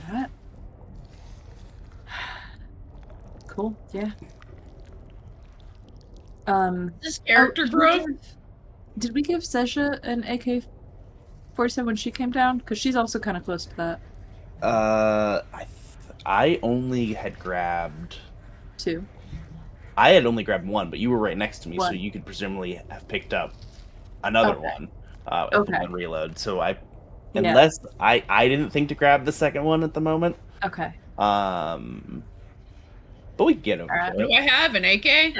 Alright. Cool. Yeah. This character growth. Did we give Seja an AK-47 when she came down? Because she's also kind of close to that I only had grabbed. too. I had only grabbed one, but you were right next to me, so One. you could presumably have picked up another Okay. one at Okay. the one reload. So Yeah. unless I didn't think to grab the second one at the moment. Okay. But we can get over Alright. to Do it. I have an AK?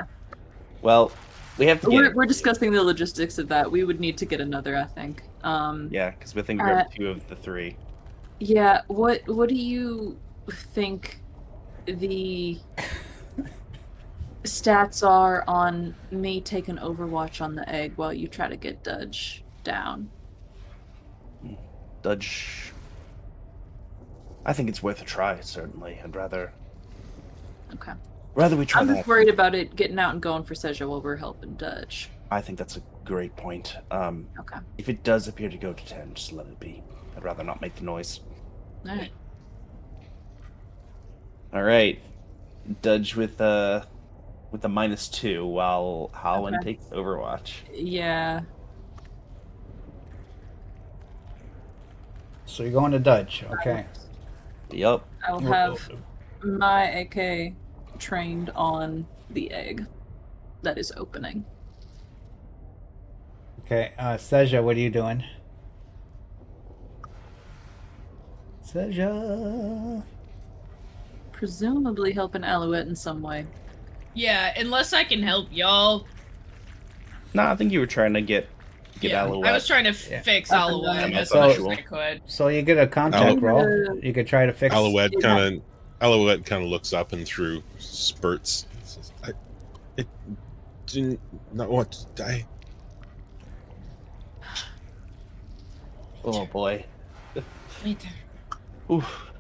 Well, we have to get. We're discussing the logistics of that. We would need to get another, I think. Yeah, because we think we grabbed two of the three. Yeah. What do you think the stats are on me taking Overwatch on the egg while you try to get Dudge down? Dudge. I think it's worth a try. Certainly, I'd rather Okay. we try I'm that. just worried about it getting out and going for Seja while we're helping Dudge. I think that's a great point. Okay. If it does appear to go to 10, just let it be. I'd rather not make the noise. All right. All right, Dudge with a -2 while Halwyn Okay. takes Overwatch. Yeah. So you're going to Dudge, okay? Yup. I'll have my AK trained on the egg that is opening. Okay, Seja, what are you doing? Seja. Presumably helping Alouette in some way. Yeah, unless I can help y'all. No, I think you were trying to get Alouette. I was trying to Yeah. fix Up and Alouette down. as So- much as I could. So you get a contact roll. You could try to fix. Alouette Yeah. kind of looks up and through spurts. Says, I didn't not want to die. Oh boy. Wait there. Oof.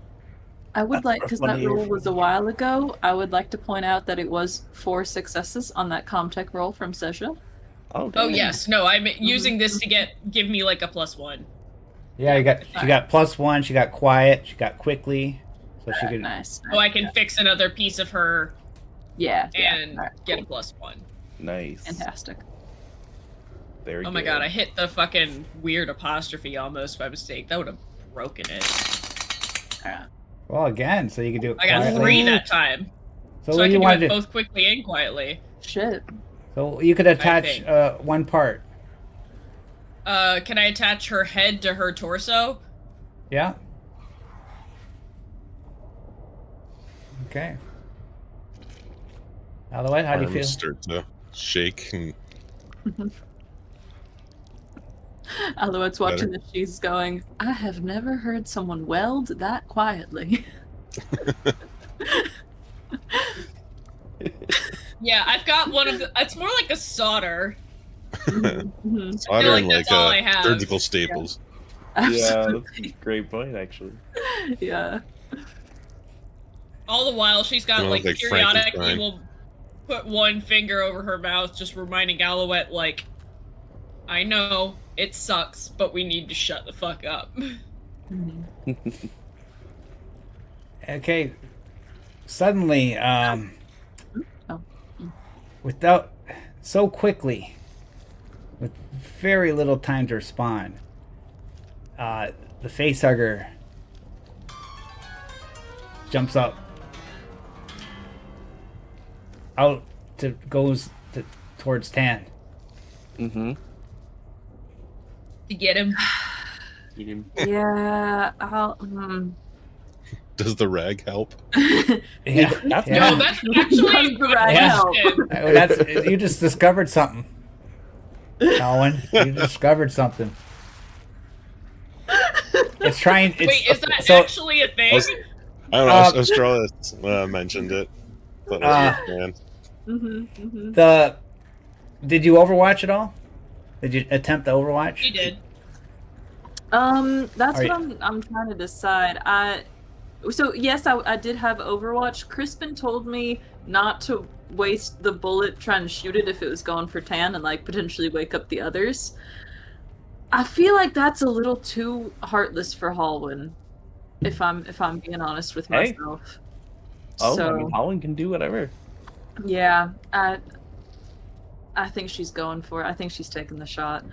I would That's like, rough because one that to hear roll from was a you. while ago, I would like to point out that it was 4 successes on that Comtech roll from Seja. Oh, Oh damn. yes, no, I'm using this to give me like a +1. Yeah, she got +1. She got quiet. She got quickly. So she could. Nice. So I can fix another piece of her Yeah. and Alright, get cool. a +1. Nice. Fantastic. Very Oh my good. god, I hit the fucking weird apostrophe almost by mistake. That would have broken it. Alright. Well, again, so you could do it I got quietly. 3 that time. So So what I do you can do want it to do? both quickly and quietly. Shit. So you could attach think. one part. Can I attach her head to her torso? Yeah. Okay. Alouette, how do you Arms feel? start to shake and Alouette's watching this. She's going, I have never heard someone weld that quietly. Yeah, I've got one of the. It's more like a solder. Mhm. soldering like that's like all I have. surgical staples. Yeah, that's a great point, actually. Yeah. All the while, she's got, You know, like, like periodically Frankenstein. will put one finger over her mouth, just reminding Alouette, like, I know, it sucks, but we need to shut the fuck up. Mhm. Okay. Suddenly, Oh. without so quickly, with very little time to respond, the facehugger jumps up, goes towards Tan. Mm-hmm. To get him. Yeah, Does the rag help? Yeah, That's yeah. No, that's actually a Does the good rag help? question. That's you just discovered something, Colin. You discovered something. It's trying. It's, Wait, is that so, actually a thing? I don't know. Australis mentioned it. Thought I was a fan. Did you Overwatch at all? Did you attempt the Overwatch? He did. That's Are what you- I'm trying to decide. So yes, I did have Overwatch. Crispin told me not to waste the bullet trying to shoot it if it was going for Tan and like potentially wake up the others. I feel like that's a little too heartless for Hallwyn, if I'm being honest with Hey. myself. Oh, So I mean, Holland can do whatever. yeah, I think she's going for it. I think she's taking the shot.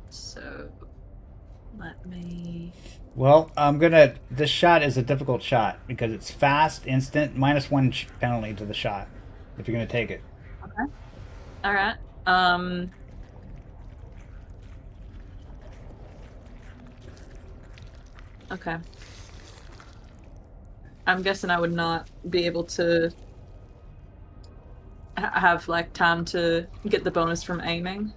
So let me. Well, This shot is a difficult shot because it's fast, instant, -1 penalty to the shot if you're gonna take it. Okay. All right. Okay. I'm guessing I would not be able to have like time to get the bonus from aiming.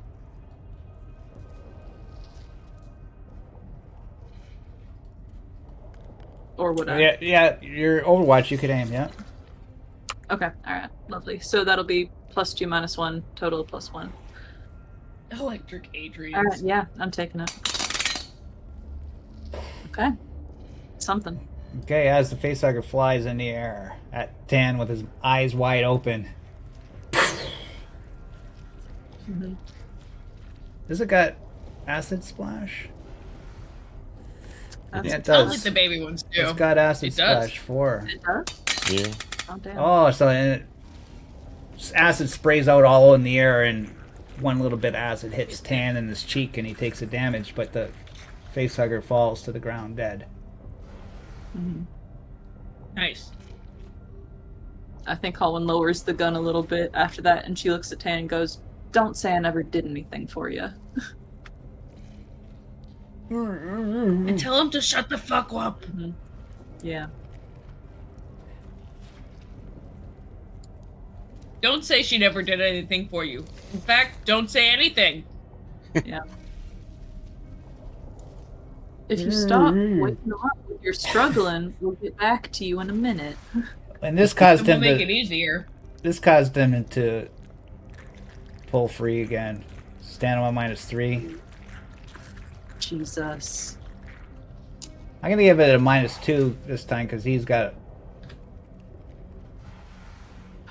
Or would I? Yeah. Your Overwatch, you could aim. Yeah. Okay. All right. Lovely. So that'll be +2 -1 total of +1. Electric Adrian. All right. Yeah, I'm taking it. Okay. Something. Okay, as the facehugger flies in the air at Tan with his eyes wide open. Mm-hmm. Does it got acid splash? That's Yeah, it I does. like the baby ones too. It's got acid It does. splash 4. It does? Yeah. Oh, damn. Oh, so acid sprays out all in the air, and one little bit of acid hits Tan in his cheek, and he takes the damage. But the facehugger falls to the ground dead. Mm-hmm. Nice. I think Colin lowers the gun a little bit after that, and she looks at Tan and goes, "Don't say I never did anything for you." And tell him to shut the fuck up. Mm-hmm. Yeah. Don't say she never did anything for you. In fact, don't say anything. Yeah. If you stop waking up when you're struggling, we'll get back to you in a minute. And this caused And we'll him make it to. easier. This caused him to pull free again. Stand on -3. Jesus. I'm gonna give it a -2 this time because he's got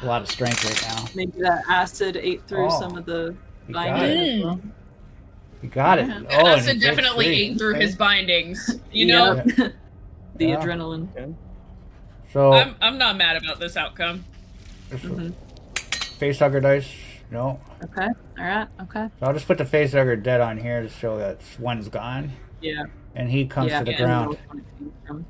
a lot of strength right now. Maybe that acid ate through Oh, some of the you got binding it. as well. You got it. Yeah. Oh, and he Acid breaks definitely free. ate through Okay. his bindings. You know, Yep. The Yeah. adrenaline. So I'm not mad about this outcome. Mhm. facehugger dice. No. Okay. All right. Okay. So I'll just put the facehugger dead on here to show that one's gone, Yeah. and he comes Yeah. to the and ground. which one it came from.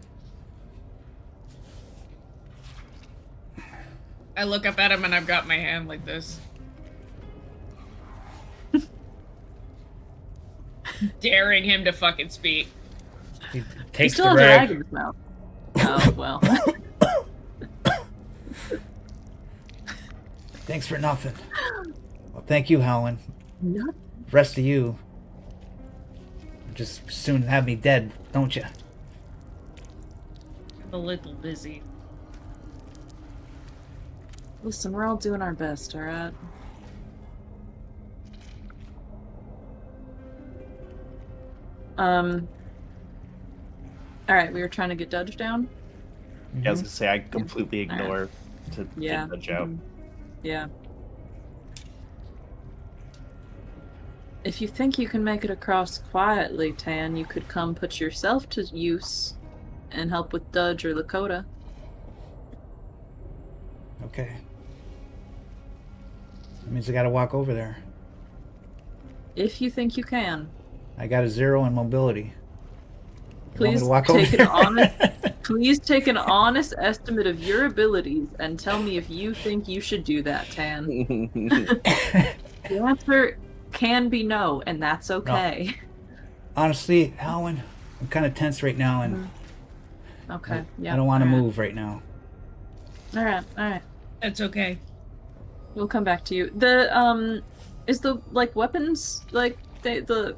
I look up at him and I've got my hand like this. Daring him to fucking speak. He He takes still the has a rag rag. in his mouth. Oh well. Thanks for nothing. Well, thank you, Howlin. Nothing. Rest of you just soon have me dead, don't you? I'm a little busy. Listen, we're all doing our best, alright? Alright, we were trying to get Dudge down? I was gonna say I completely ignore to Yeah. get Dudge out. Yeah. If you think you can make it across quietly, Tan, you could come put yourself to use and help with Dudge or Lakota. Okay. That means I gotta walk over there. If you think you can. I got a 0 in mobility. You want me Please to walk take over an honest please take an honest estimate of your abilities and tell me if you think you should do that, Tan. The answer can be no, and that's okay. Honestly, Alwyn, I'm kind of tense right now, and Okay, yeah. I don't want to alright. move right now. Alright. That's okay. We'll come back to you. The is the weapons the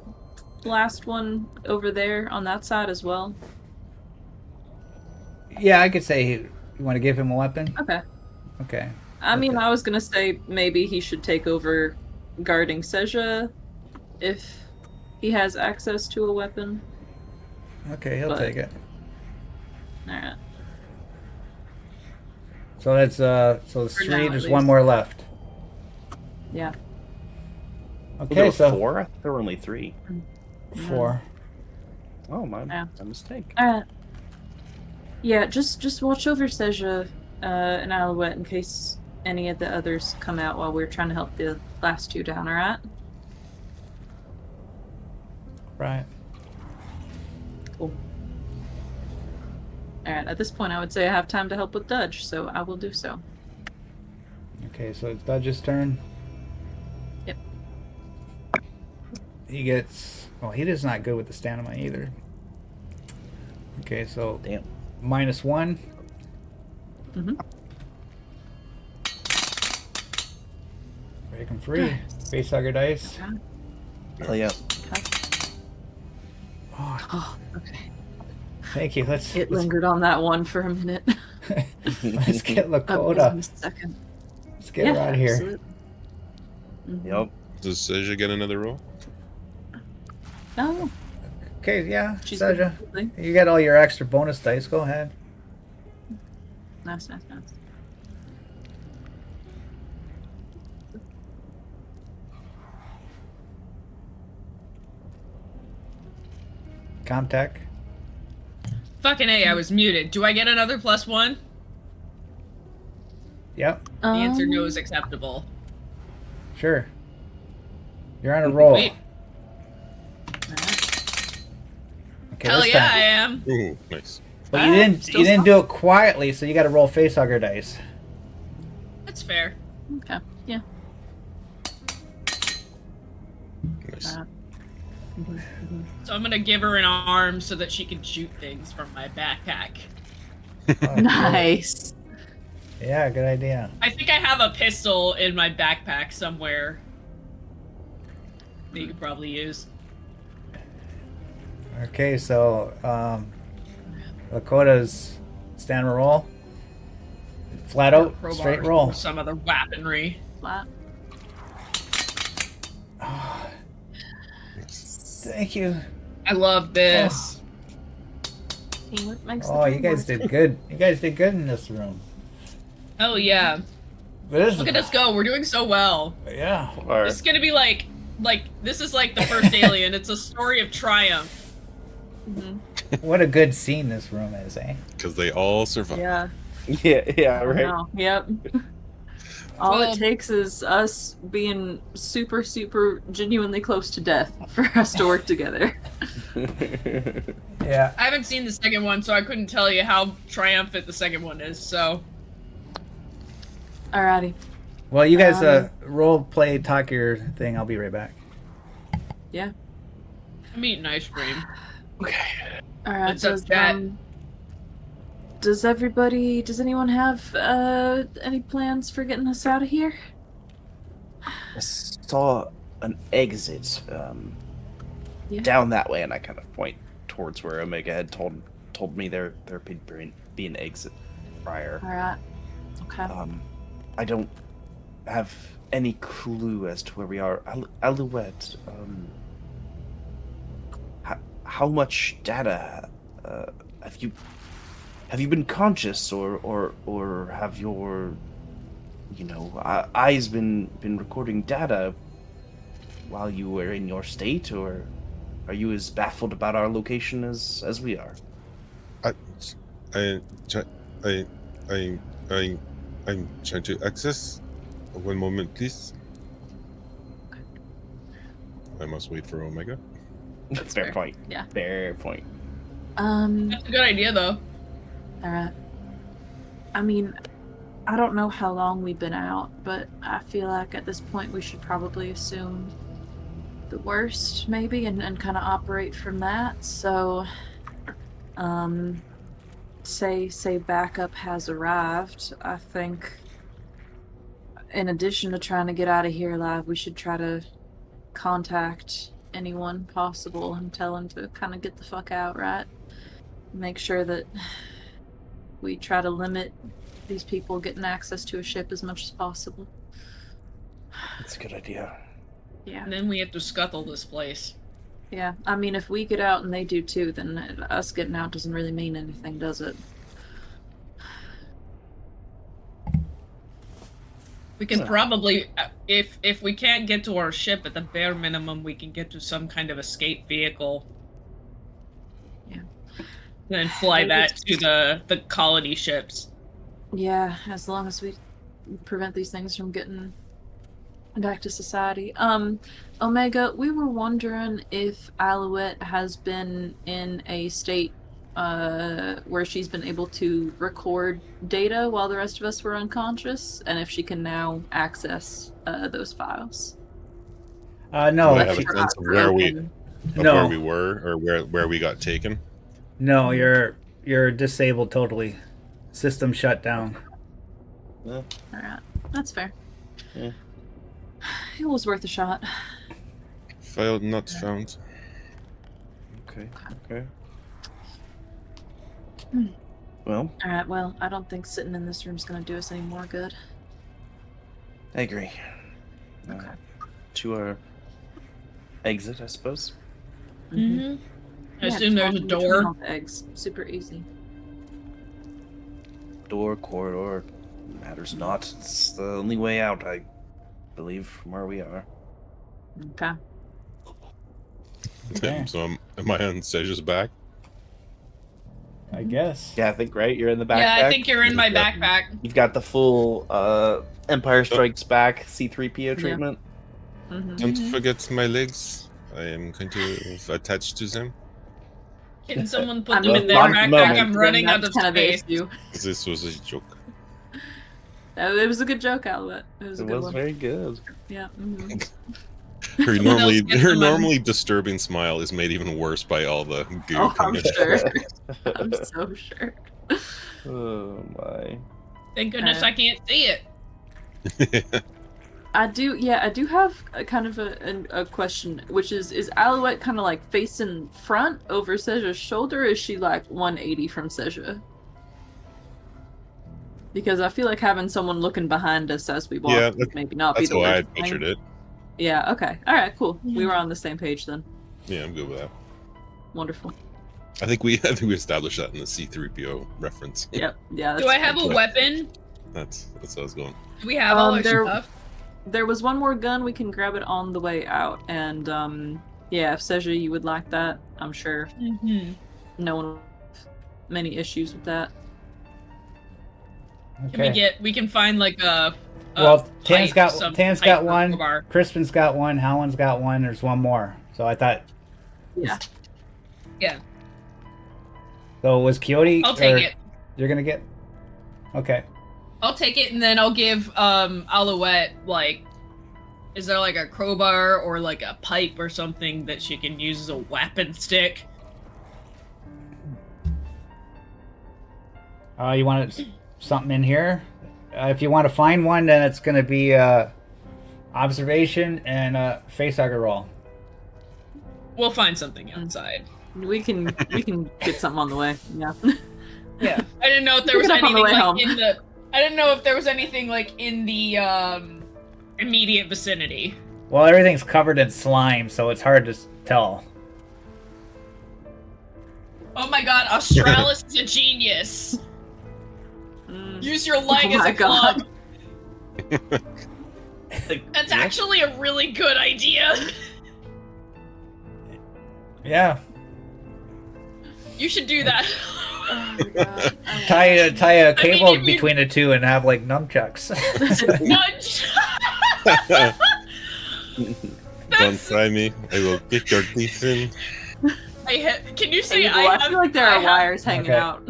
last one over there on that side as well? Yeah, I could say, you want to give him a weapon? Okay. Okay. I mean, Okay. I was gonna say maybe he should take over guarding Seja if he has access to a weapon. Okay, he'll But- take it. Alright. So that's so it's For 3. now, at There's least. one more left. Yeah. Okay, There were so 4? I thought there were only 3. 4. Oh, my Yeah. mistake. Alright. Yeah, just watch over Seja and Alouette in case any of the others come out while we're trying to help the last 2 down, alright? Right. Cool. Alright, at this point I would say I have time to help with Dudge, so I will do so. Okay, so it's Dudge's turn. Yep. He gets... Well, he is not good with the stamina either. Okay, so Damn. -1. Mm-hmm. Break him free. Facehugger dice. Hell yeah. Oh, Oh, okay. thank you. Let's It lingered on that one for a minute. let's get That Lakota. was a second. Let's get her out of here. absolutely. Mhm. Yep. Does Seja get another roll? Oh, Okay, yeah, she's Seja. lovely. You got all your extra bonus dice. Go ahead. Nice. Comtech. Fucking A, I was muted. Do I get another +1? Yep, The answer no is acceptable. sure. You're on a roll. Wait. Okay, Hell this yeah, time. I am. Ooh, nice. But you didn't. still You didn't do it quietly, so you got to roll facehugger dice. That's fair. Okay, yeah. Nice. So I'm gonna give her an arm so that she can shoot things from my backpack. Oh, Nice. Yeah, good idea. I think I have a pistol in my backpack somewhere that you could probably use. Okay, so Lakota's stand and roll. Flat out, Crowbar straight or roll. Some other weaponry. Flat. Thank you. I love this. Teamwork makes the Oh, you dream guys work. did good. You guys did good in this room. Hell yeah. But this Look at us go. We're doing so well. Yeah. Or, This is gonna be like this is like the first Alien. It's a story of triumph. What a good scene this room is, eh? Because they all survive. Yeah. yeah, right. Wow. Yep. All Well- it takes is us being super, super genuinely close to death for us to work together. Yeah. I haven't seen the second one, so I couldn't tell you how triumphant the second one is. So Alrighty. Well, you guys role play, talk your thing. I'll be right back. Yeah. I'm eating ice cream. Alright. What's up, chat? Does anyone have any plans for getting us out of here? I saw an exit Yeah. down that way, and I kind of point towards where Omega had told me there'd be an exit prior. Alright. Okay. I don't have any clue as to where we are. Alouette, how much data have you been conscious, or have your eyes been recording data while you were in your state, or are you as baffled about our location as we are? I'm trying to access. One moment, please. I must wait for Omega. That's fair point. Yeah. Fair point. That's a good idea, though. Alright. I mean, I don't know how long we've been out, but I feel like at this point we should probably assume the worst, maybe, and kind of operate from that. So, say backup has arrived. I think, in addition to trying to get out of here alive, we should try to contact anyone possible and tell them to kind of get the fuck out, right? Make sure that we try to limit these people getting access to a ship as much as possible. That's a good idea. Yeah. And then we have to scuttle this place. Yeah. I mean, if we get out and they do too, then us getting out doesn't really mean anything, does it? We can probably, if we can't get to our ship, at the bare minimum, we can get to some kind of escape vehicle. Yeah. Then fly that to the colony ships. Yeah, as long as we prevent these things from getting back to society. Omega, we were wondering if Alouette has been in a state where she's been able to record data while the rest of us were unconscious, and if she can now access those files. No. Do I have she- a sense of where we No. where we were, or where we got taken? No, you're disabled totally. System shut down. Yeah. Alright, that's fair. Yeah. It was worth a shot. File not found. Okay. Okay. Hmm. Well, Alright, well, I don't think sitting in this room's gonna do us any more good. I agree. Okay. To our exit, I suppose. Mm-hmm. I Yeah, assume there's a just between door. all the eggs. Super easy. Door, corridor, matters not. It's the only way out, I believe, from where we are. Okay. Okay. So am I on Seja's back? I guess. Yeah, I think, right? You're in the backpack? Yeah, I think you're in my Yeah. backpack. You've got the full Empire Strikes Back C-3PO treatment. Mm-hmm. Don't forget my legs. I am going to attach to them. Can someone I put them mean, in their moment. backpack? I'm running out That's of kind of the space. issue. This was a joke. It was a good joke, Alouette. It was a It good was one. very good. Yeah. Mm-hmm. Her Someone else get them on. normally disturbing smile is made even worse by all the goo Oh, I'm coming. sure. I'm so sure. Oh my. Thank goodness I can't see it. I do have a kind of a question, which is Alouette kind of like facing front over Seja's shoulder, or is she like 180 from Seja? Because I feel like having someone looking behind us as we walk Yeah, would maybe not be That's the how I worst thing. pictured it. Yeah, okay. Alright, cool. We were on the same page then. Yeah, I'm good with that. Wonderful. I think we established that in the C-3PO reference. Yep. Yeah. Do I have a good. weapon? That's how I was going. Do we have all our There- stuff? There was one more gun. We can grab it on the way out. And, yeah, if Seja, you would like that, I'm sure Mm-hmm. no one will have many issues with that. Okay. We can find like a Well, pipe, some Tan's pipe got or one. crowbar. Crispin's got one. Howland's got one. There's one more. So I thought. Yeah. Yeah, So was Coyote? I'll take or it. You're gonna get. Okay. I'll take it, and then I'll give Alouette, like, is there like a crowbar or like a pipe or something that she can use as a weapon stick? You want something in here? If you want to find one, then it's gonna be observation and facehugger roll. We'll find something outside. We can get something on the way. Yeah. Yeah. I didn't know if there Pick was it up on the anything way like home. I didn't know if there was anything like in the immediate vicinity. Well, everything's covered in slime, so it's hard to tell. Oh my god, Australis is a genius. Use your leg Oh as my a club. Like, That's yeah. actually a really good idea. Yeah. You should do that. Oh my god. Tie a cable if you- between the two and have like nunchucks. Nudge. Don't try me. I will get your teeth in. Can you say Abel, I I feel like there are have- wires hanging Okay. out.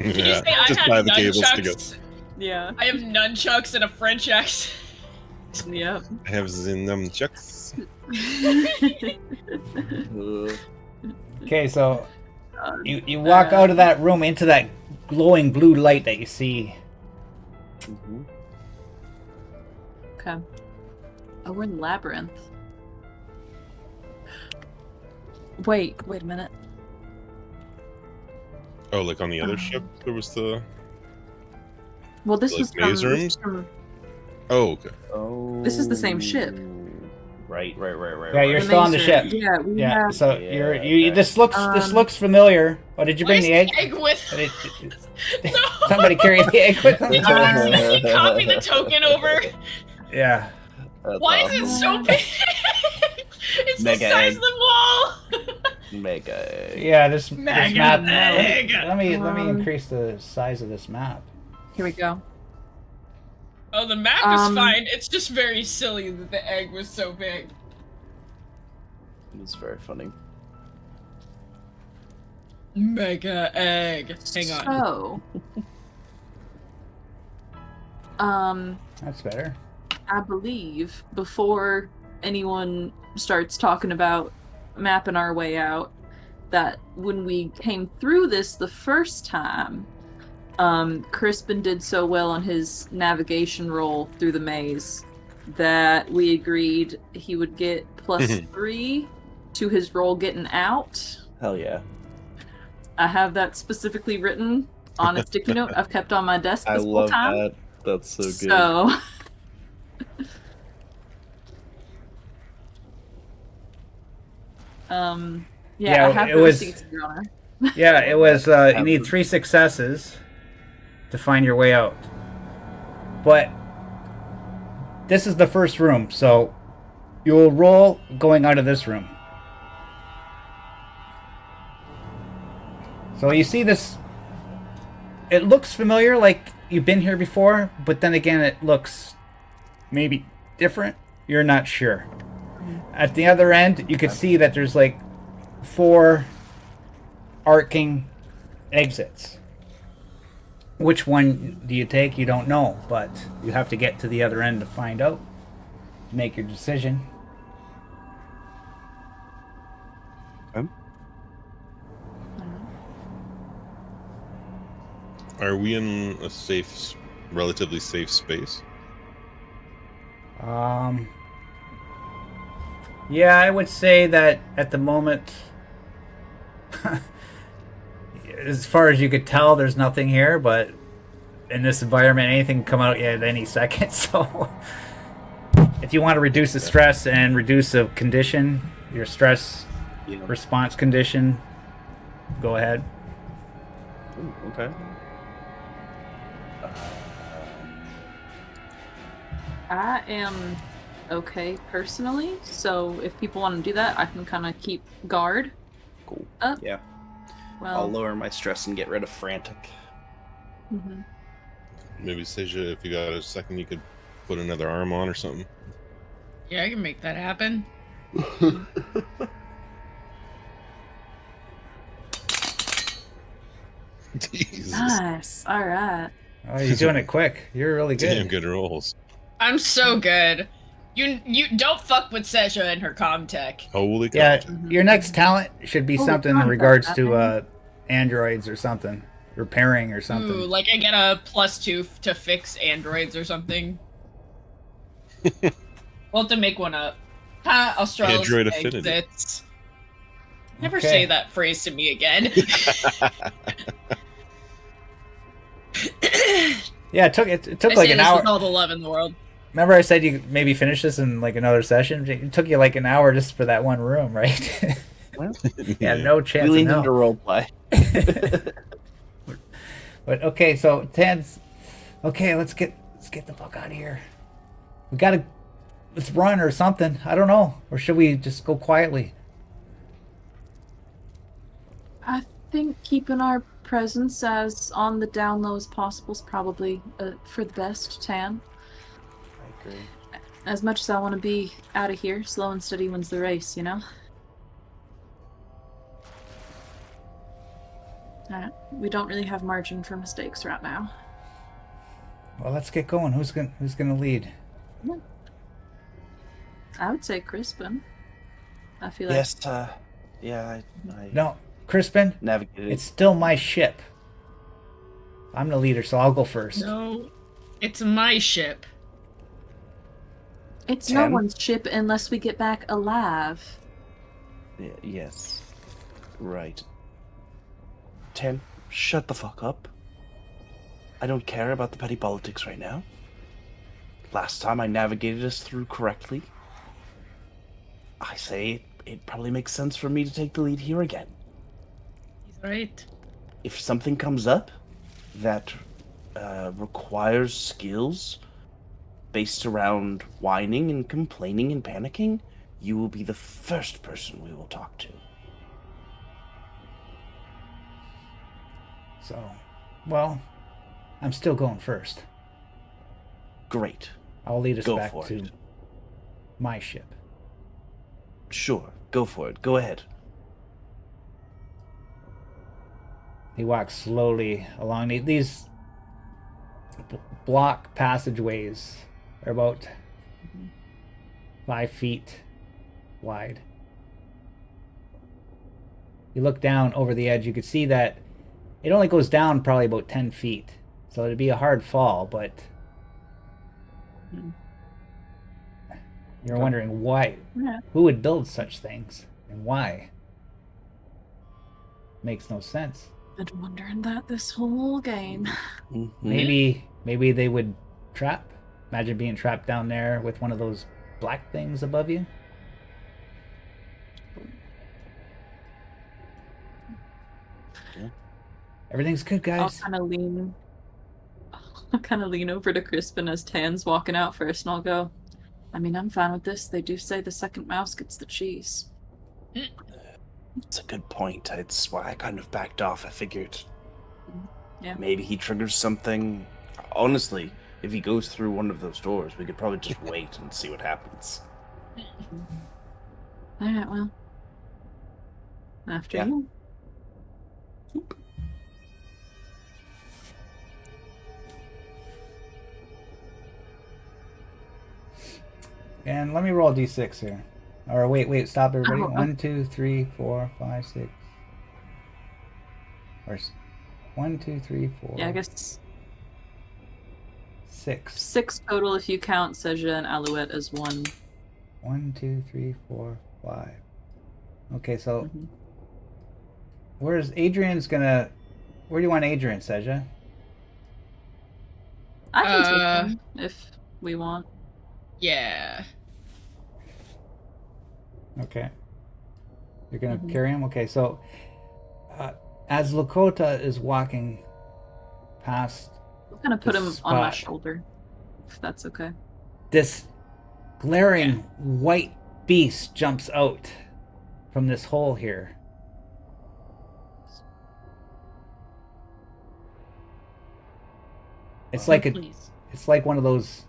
Can you Yeah, say I just have tie the cables nunchucks? together. Yeah. I have nunchucks and a French accent. Yep. I have the nunchucks. Okay, so you walk out of that room into that glowing blue light that you see. Mhm. Okay. Oh, we're in the labyrinth. Wait a minute. Oh, like on the other ship, there was the. Well, this Like was maze from, rooms? from- Oh, okay. Oh. This is the same ship. Right. Yeah, you're the still on the maze ship. room. Yeah, we Yeah, have. so Yeah, you're okay. this looks Um, familiar. Oh, did you Why bring is the egg? with? No. Somebody carry the egg with them. Can you copy the token over? Yeah. That's Why awesome. is it so big? It's Mega the size egg. of the wall. Mega. Yeah, this Mega map. egg. Let me Um, increase the size of this map. Here we go. Oh, the map is Um, fine. It's just very silly that the egg was so big. It was very funny. Mega egg. Hang on. So, That's better. I believe before anyone starts talking about mapping our way out, that when we came through this the first time, Crispin did so well on his navigation roll through the maze that we agreed he would get +3 to his roll getting out. Hell yeah. I have that specifically written on a sticky note I've kept on my desk I this whole love time. that. That's so good. So, Yeah, I have it the was- receipts, Your Honor. Yeah, it was. You need 3 successes to find your way out. But this is the first room, so you will roll going out of this room. So you see this. It looks familiar, like you've been here before, but then again, it looks maybe different. You're not sure. At the other end, you could see that there's like 4 arcing exits. Which one do you take? You don't know, but you have to get to the other end to find out. Make your decision. Are we in a safe, relatively safe space? Yeah, I would say that at the moment, as far as you could tell, there's nothing here, but in this environment, anything can come out at any second, so if you want to reduce the stress and reduce the condition, your stress Yeah. response condition, go ahead. Ooh, okay. I am okay personally, so if people want to do that, I can kind of keep guard Cool. up. Yeah. Well, I'll lower my stress and get rid of frantic. mhm. Maybe Seja, if you got a second, you could put another arm on or something. Yeah, I can make that happen. Jesus. Nice. All right. Oh, you're doing it quick. You're really good. Damn good rolls. I'm so good. You don't fuck with Seja and her comtech. Holy cow. Yeah, your next talent should be Holy something in concept, regards to Batman. androids or something, repairing or something. Ooh, like I get a +2 to fix androids or something. We'll have to make one up. Ha, Australis Android affinity. exits. Never Okay. say that phrase to me again. Yeah, it took I like say an this hour. with all the love in the world. Remember I said you maybe finish this in like another session? It took you like an hour just for that one room, right? Well, Yeah, no chance we in leaned hell. into roleplay. But okay, so Tan's okay. Let's get the fuck out of here. Let's run or something. I don't know. Or should we just go quietly? I think keeping our presence as on the down low as possible is probably for the best, Tan. I agree. As much as I want to be out of here, slow and steady wins the race, you know? Alright, we don't really have margin for mistakes right now. Well, let's get going. Who's gonna lead? I would say Crispin. I feel like Yes, yeah, I No, Crispin. navigated. It's still my ship. I'm the leader, so I'll go first. No, it's my ship. it's no 10? one's ship unless we get back alive. Yes. Right. 10, shut the fuck up. I don't care about the petty politics right now. Last time I navigated us through correctly. I say it probably makes sense for me to take the lead here again. He's right. If something comes up that requires skills based around whining and complaining and panicking, you will be the first person we will talk to. So, well, I'm still going first. Great. I'll lead us Go back for to it. my ship. Sure, go for it. Go ahead. He walks slowly along these block passageways. Are about 5 feet wide. You look down over the edge, you could see that it only goes down probably about 10 feet. So it'd be a hard fall, but you're wondering why. Yeah. Who would build such things and why? Makes no sense. Been wondering that this whole game. Mhm. Maybe they would trap. Imagine being trapped down there with one of those black things above you. Yeah. Everything's good, I'll guys. kind of lean over to Crispin as Tan's walking out first, and I'll go, I mean, I'm fine with this. They do say the second mouse gets the cheese. It's a good point. That's why I kind of backed off. I figured Yeah. maybe he triggers something. Honestly, if he goes through one of those doors, we could probably just wait and see what happens. Alright, well. After Yeah. you. And let me roll a d6 here. Or wait, stop everybody. Oh, 1, 2, 3, 4, 5, 6. Or 1, 2, 3, 4. Yeah, I guess 6. 6 total if you count Seja and Alouette as one. 1, 2, 3, 4, 5. Okay, so Mhm. where's Adrian's gonna? Where do you want Adrian, Seja? I can take him if we want. Yeah. Okay. You're gonna Mhm. carry him? Okay, so as Lakota is walking past I'm gonna put The him on my spot. shoulder. If that's okay. this glaring white beast jumps out from this hole here. It's like Please. it's like one of those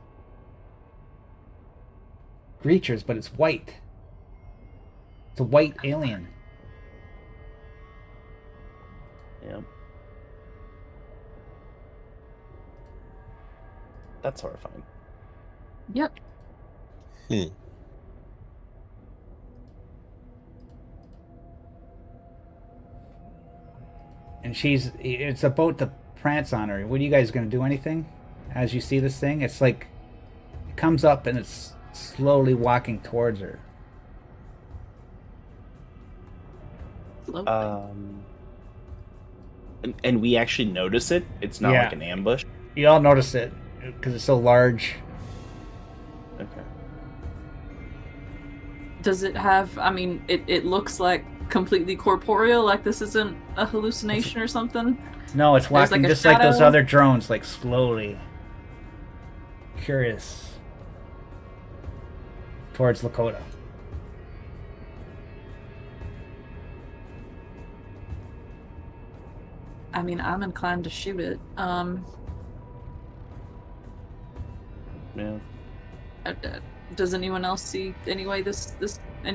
creatures, but it's white. It's a white alien. Yeah. That's horrifying. Yep. And it's about to prance on her. What are you guys gonna do? Anything as you see this thing? It's like it comes up and it's slowly walking towards her. Slow. And we actually notice it. It's not Yeah. like an ambush. You all notice it because it's so large. Okay. Does it have? I mean, it looks like completely corporeal. Like this isn't a hallucination or something. No, it's There's, walking like, a just like those shadow. other drones, like slowly. Curious. Towards Lakota. I mean, I'm inclined to shoot it. Yeah. Does anyone else see any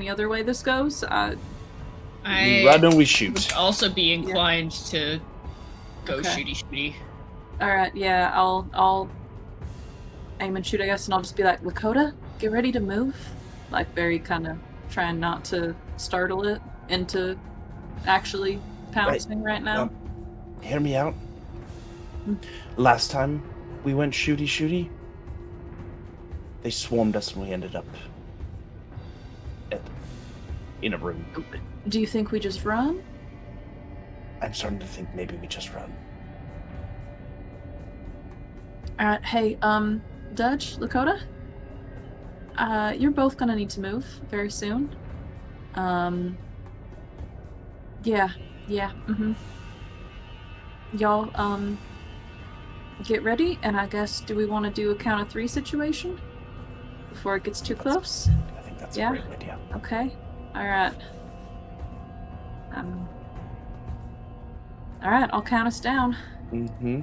other way this goes? We I run and we would shoot. also be inclined to go Okay. shooty. All right, yeah, I'll aim and shoot, I guess, and I'll just be like, Lakota, get ready to move. Like, very kind of trying not to startle it into actually pouncing right now. Hear me out. Hmm. Last time we went shooty, they swarmed us and we ended up in a room. Do you think we just run? I'm starting to think maybe we just run. All right, hey, Dutch, Lakota, you're both gonna need to move very soon. Yeah, Y'all, get ready, and I guess, do we want to do a count of 3 situation? Before it gets too close? I think that's Yeah? a great idea. Okay, alright. Alright, I'll count us down. Mm-hmm.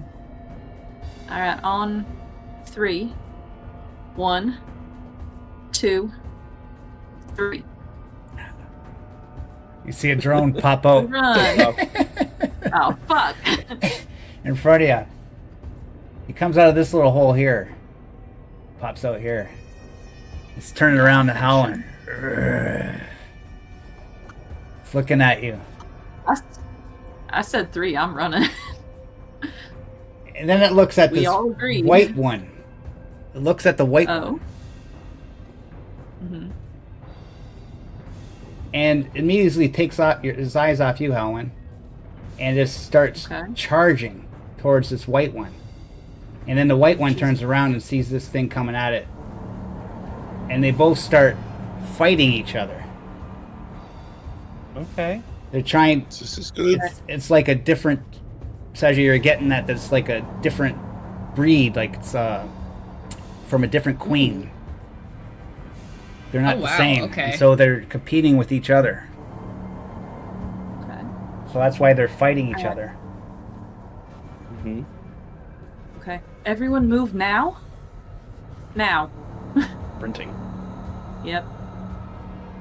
Alright, on 3. 1, 2, 3. You see a drone pop out Run! Oh, fuck! in front of you. He comes out of this little hole here. Pops out here. It's turning around and howling. It's looking at you. I said 3, I'm running. And then it looks at We this all agreed. white one. It looks at the white one. Oh. Mm-hmm. And immediately takes his eyes off you, Helen, and just starts Okay. charging towards this white one. And then the white one turns around and sees this thing coming at it. And they both start fighting each other. Okay. They're trying. This is good. It's like a different. Saja, you're getting that it's like a different breed, like it's from a different queen. They're not Oh, the wow, same. okay. And so they're competing with each other. Okay. So that's why they're fighting each Alright. other. Mm-hmm. Okay. Everyone move now? Now. Sprinting. Yep.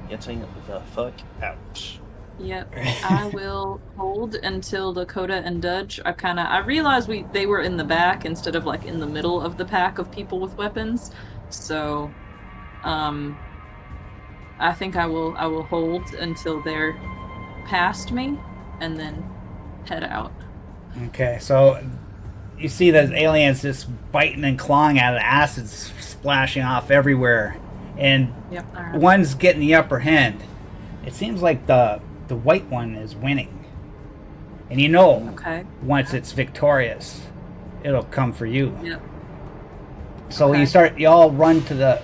Getting the fuck out. Yep. I will hold until Dakota and Dudge are I realized they were in the back instead of like in the middle of the pack of people with weapons. So I think I will hold until they're past me and then head out. Okay, so you see those aliens just biting and clawing at it, acid's splashing off everywhere, and Yep. All right. one's getting the upper hand. It seems like the white one is winning, and you know Okay. once it's victorious, it'll come for you. Yep. So Okay. you all run to the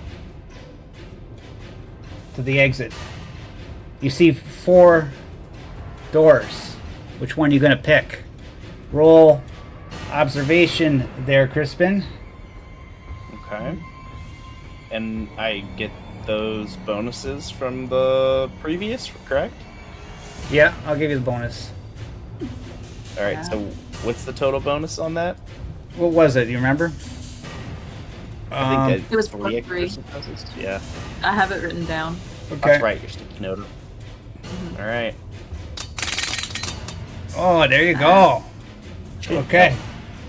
exit. You see 4 doors. Which one are you gonna pick? Roll observation there, Crispin. Okay. And I get those bonuses from the previous, correct? Yeah, I'll give you the bonus. All right. Yeah. So what's the total bonus on that? What was it? You remember? I think It was 3 +3. extra successes. Yeah. I have it written down. Okay. That's right. Your sticky note. All right. Oh, there you go. Okay.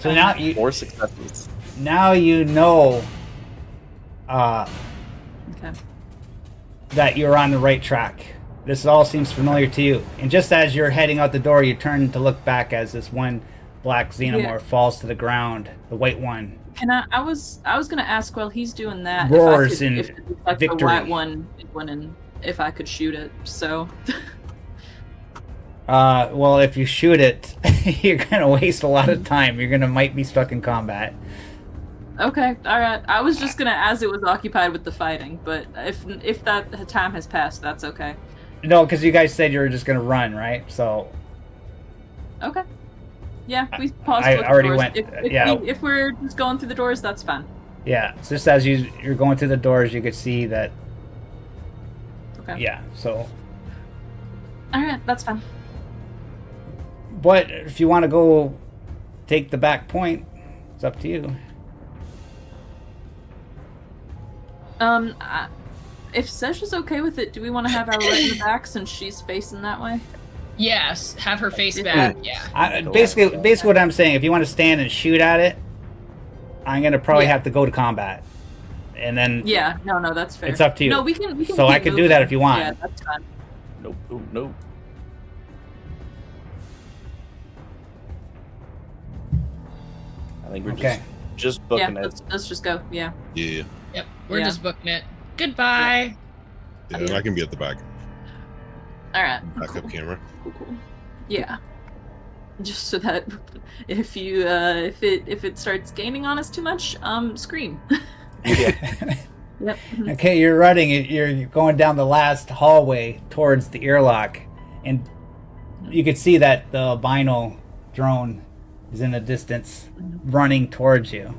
So now you 4 successes. know Okay. that you're on the right track. This all seems familiar to you. And just as you're heading out the door, you turn to look back as this one black xenomorph Yeah. falls to the ground. The white one. Can I was gonna ask while he's doing that Roars if, in if like victory. the white one is winning, if I could shoot it. So Well, if you shoot it, you're gonna waste a lot of time. You're gonna might be stuck in combat. Okay, all right. I was just gonna, as it was occupied with the fighting, but if that time has passed, that's okay. No, because you guys said you were just gonna run, right? So Okay. Yeah, we paused. I to look at already doors. went- If, yeah. if we're just going through the doors, that's fine. yeah, so just as you're going through the doors, you could see that. Okay. Yeah. So, All right, that's fine. but if you want to go take the back point, it's up to you. If Sesh is okay with it, do we want to have our right in the back since she's facing that way? Yes, have her face back. Yeah. Basically, what I'm saying, if you want to stand and shoot at it, I'm gonna probably Yeah. have to go to combat, and then Yeah, no, that's fair. It's up to you. No, we can. So I keep can do that moving. if you want. Yeah, that's fine. Nope, nope, nope. I think we're Okay. just Yeah, booking it. let's just go. Yeah. Yeah. Yep. We're Yeah. just booking it. Goodbye. Yeah, and I can be at the back. All right. Backup camera. Cool. Yeah. Just so that if you if it starts gaining on us too much, scream. Yep. Okay, you're running. You're going down the last hallway towards the airlock, and you could see that the albino drone is in the distance, running towards you.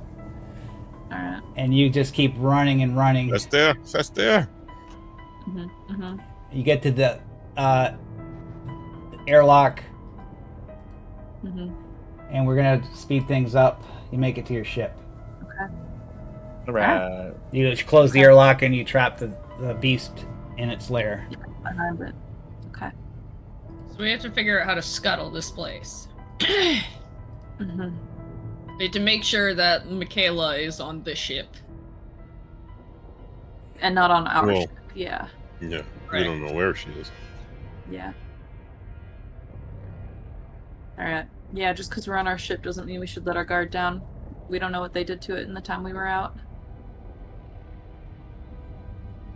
All right. And you just keep running and running. That's there. That's there. You get to the airlock, and we're gonna speed things up. You make it to your ship. Right. You just close the airlock and you trap the beast in its lair. Behind it. Okay. So we have to figure out how to scuttle this place. Mm-hmm. We have to make sure that Michaela is on the ship. And not on our Well- ship. Yeah. Yeah. Right. We don't know where she is. Yeah. All right. Yeah, just because we're on our ship doesn't mean we should let our guard down. We don't know what they did to it in the time we were out.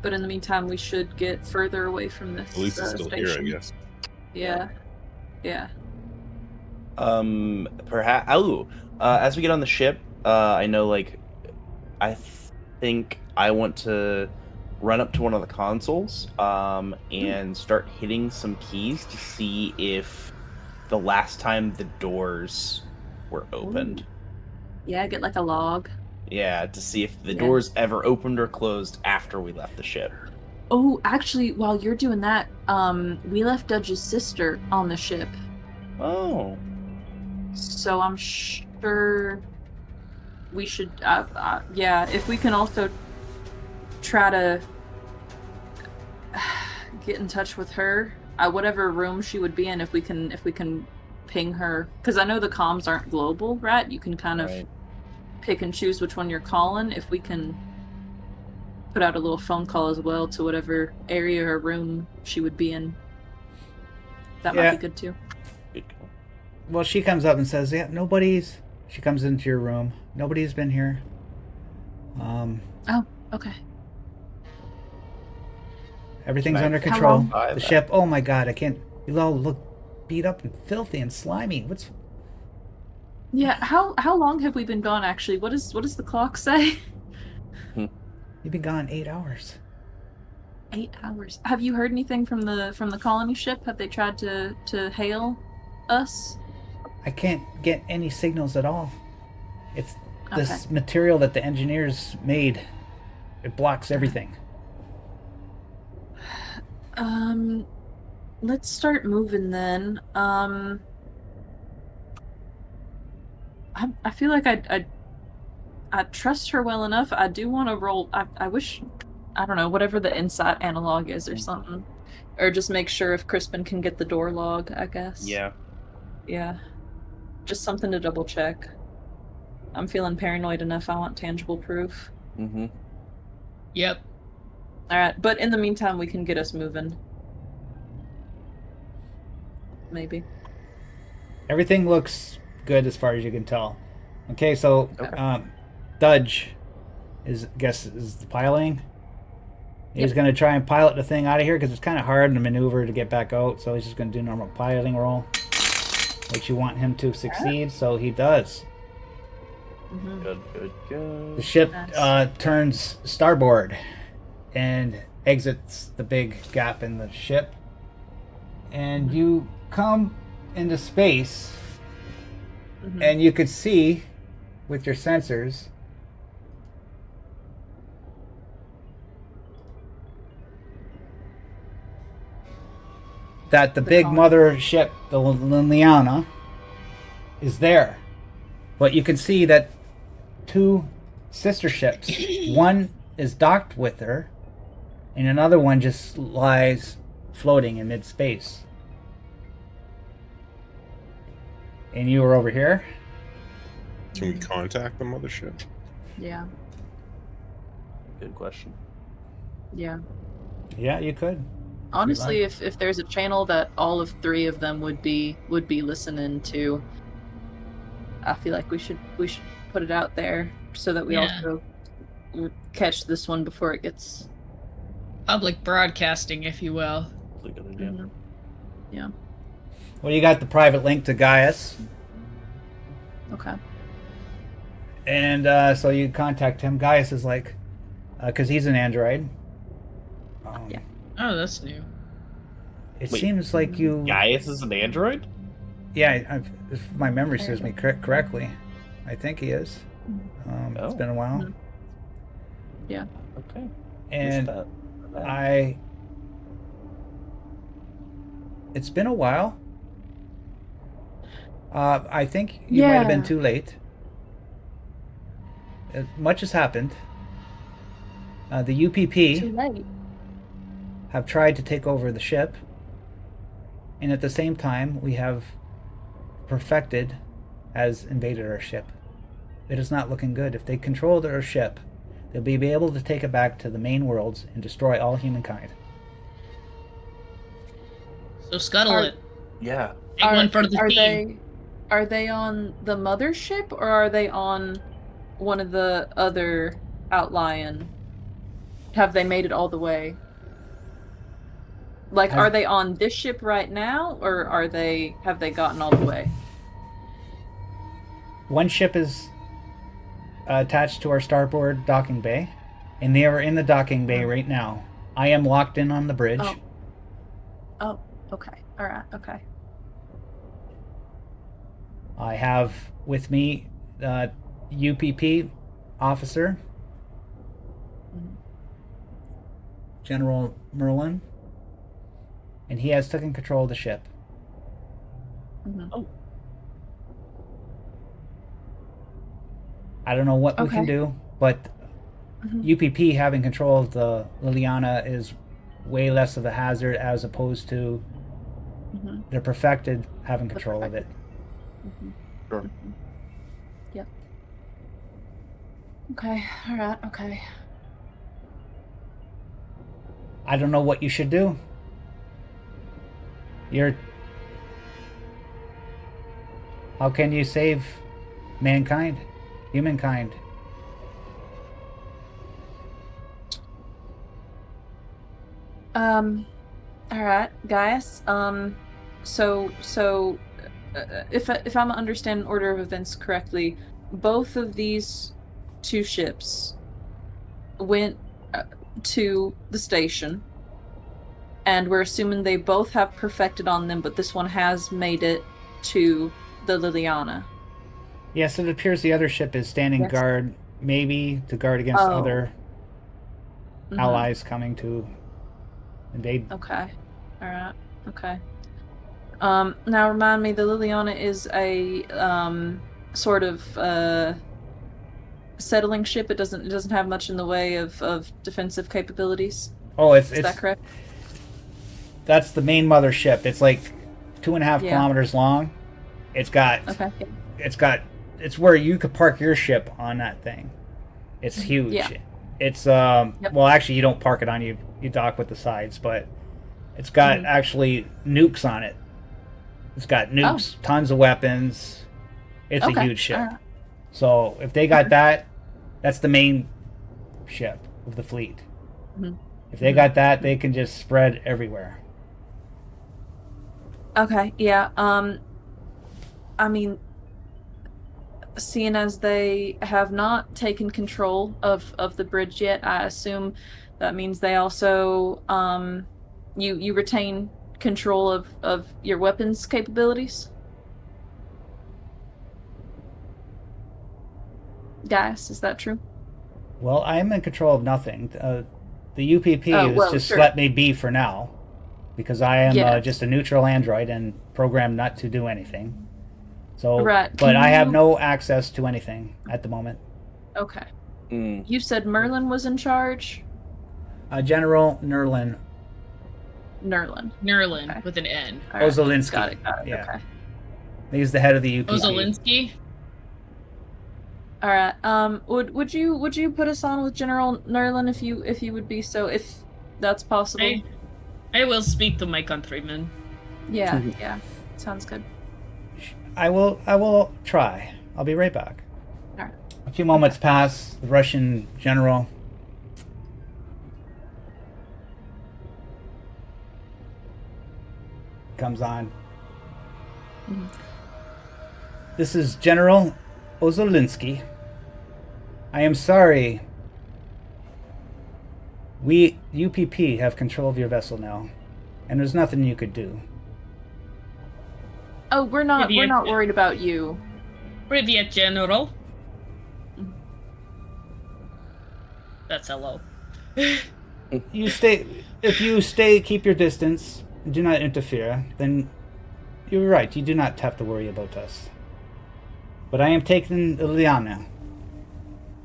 But in the meantime, we should get further away from this At least it's still here, I station. guess. Yeah. Yeah. Perhaps. Oh, as we get on the ship, I know, like, I think I want to run up to one of the consoles, and start hitting some keys to see if the last time the doors were opened. Yeah, get like a log. Yeah, to see if the Yeah. doors ever opened or closed after we left the ship. Oh, actually, while you're doing that, we left Dudge's sister on the ship. Oh. So I'm sure we should, yeah, if we can also try to get in touch with her, whatever room she would be in, if we can ping her, because I know the comms aren't global, right? You can kind of Right. pick and choose which one you're calling. If we can put out a little phone call as well to whatever area or room she would be in, that might Yeah. be good too. Good call. Well, she comes up and says, "Yeah, She comes into your room. Nobody's been here. Oh, okay. Everything's Can I- under How control. long? Buy The that. ship. Oh my god, I can't. You all look beat up and filthy and slimy. What's? Yeah, how long have we been gone actually? What does the clock say? You've been gone 8 hours. 8 hours. Have you heard anything from the colony ship? Have they tried to hail us? I can't get any signals at all. It's this Okay. material that the engineers made. It blocks everything. Let's start moving then. I feel like I trust her well enough. I do want to roll. I wish, I don't know, whatever the insight analog is or something, or just make sure if Crispin can get the door log. I guess. Yeah. Yeah. Just something to double check. I'm feeling paranoid enough. I want tangible proof. Mm-hmm. Yep. All right, but in the meantime, we can get us moving. Maybe. Everything looks good as far as you can tell. Okay, so Okay. Dudge is the piloting. He's Yep. going to try and pilot the thing out of here because it's kind of hard to maneuver to get back out. So he's just going to do a normal piloting roll, which you want him to succeed. So he does. Mhm. Good, good, good. The ship Nice. turns starboard and exits the big gap in the ship. And you come into space, Mhm. and you could see with your sensors that the big colony. mother ship, the Liliana, is there. But you can see that two sister ships, one is docked with her, and another one just lies floating in mid space. And you were over here. Can we contact the mothership? Yeah. Good question. Yeah. Yeah, you could. Honestly, like. if there's a channel that all of three of them would be listening to, I feel like we should put it out there so that we Yeah. also catch this one before it gets. Public broadcasting, if you will. That's a good idea. Mhm. Yeah. Well, you got the private link to Gaius, Okay. and so you contact him. Gaius is like, because he's an android. Yeah. Oh, that's new. It Wait. seems like you. Gaius is an android? Yeah, if my memory serves me correctly, I think he is. It's Oh. been a while, Mhm. Yeah. Okay. and Missed that. it's been a while. I think you might have been Yeah. too late. Much has happened. The Too UPP late. have tried to take over the ship, and at the same time, we have Perfected has invaded our ship. It is not looking good. If they control our ship, they'll be able to take it back to the main worlds and destroy all humankind. So scuttle Are- it. Yeah. Take one for the team. Are they on the mothership or are they on one of the other outlying? Have they made it all the way? Like, Has- are they on this ship right now, or have they gotten all the way? One ship is attached to our starboard docking bay, and they are in the docking bay right now. I am locked in on the bridge. Oh. Oh, okay. All right. Okay. I have with me UPP officer, Mhm. General Merlin, and he has taken control of the ship. Mhm. I don't know what we can Okay. do, but Mhm. UPP having control of the Liliana is way less of a hazard as opposed to Mhm. the Perfected having control of it. Mhm. Sure. Mhm. Yep. Okay. All right. Okay. I don't know what you should do. How can you save mankind, humankind? All right, guys. So if I'm understanding order of events correctly, both of these two ships went to the station, and we're assuming they both have perfected on them, but this one has made it to the Liliana. Yes, it appears the other ship is standing Yes. guard, maybe to guard against Oh. other Mhm. allies coming to invade. Okay. All right. Okay. Now remind me, the Liliana is a sort of settling ship. It doesn't have much in the way of defensive capabilities. Oh, Is that correct? that's the main mothership. It's like 2.5 Yeah. kilometers long. It's got Okay. it's where you could park your ship on that thing. It's huge. Yeah. It's Yep. well, actually you don't park it on you dock with the sides, but it's got Mhm. actually nukes on it. It's got nukes, tons of weapons. It's a Okay. huge ship. Alright. So if they got that, that's the main ship of the fleet. Mhm. If they got that, they can just spread everywhere. Okay, yeah. I mean, seeing as they have not taken control of the bridge yet, I assume that means they also you retain control of your weapons capabilities. Guys, is that true? Well, I am in control of nothing. The UPP Oh, has well, just sure. let me be for now, because I am Yes. just a neutral android and programmed not to do anything. So, Right. but Can I have you- no access to anything at the moment. Okay. Mm. You said Merlin was in charge? General Nerlin Nerlin. Nerlin Okay. with an N. All right. Ozolinsky. Got it, Yeah, okay. he's the head of the UPP. Ozolinsky? All right. Would you put us on with General Nerlin if you would be so, if that's possible? I will speak to my countrymen. Yeah, yeah. Sounds good. I will try. I'll be right back. All right. A few moments pass. The Russian general comes on. Mhm. This is General Ozolinsky. I am sorry. We UPP have control of your vessel now, and there's nothing you could do. Oh, we're not Maybe worried about you. Privyet, General. Mhm. That's hello. You stay. If you stay, keep your distance, and do not interfere, then you're right. You do not have to worry about us. But I am taking Liliana.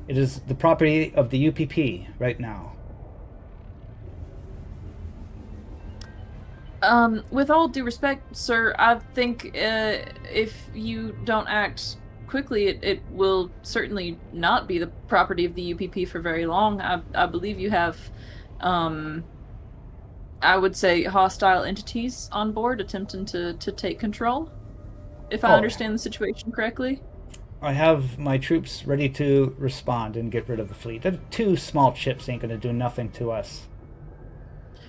It is the property of the UPP right now. With all due respect, sir, I think if you don't act quickly, it will certainly not be the property of the UPP for very long. I believe you have, I would say, hostile entities on board attempting to take control, if I Oh. understand the situation correctly. I have my troops ready to respond and get rid of the fleet. The two small ships ain't gonna do nothing to us.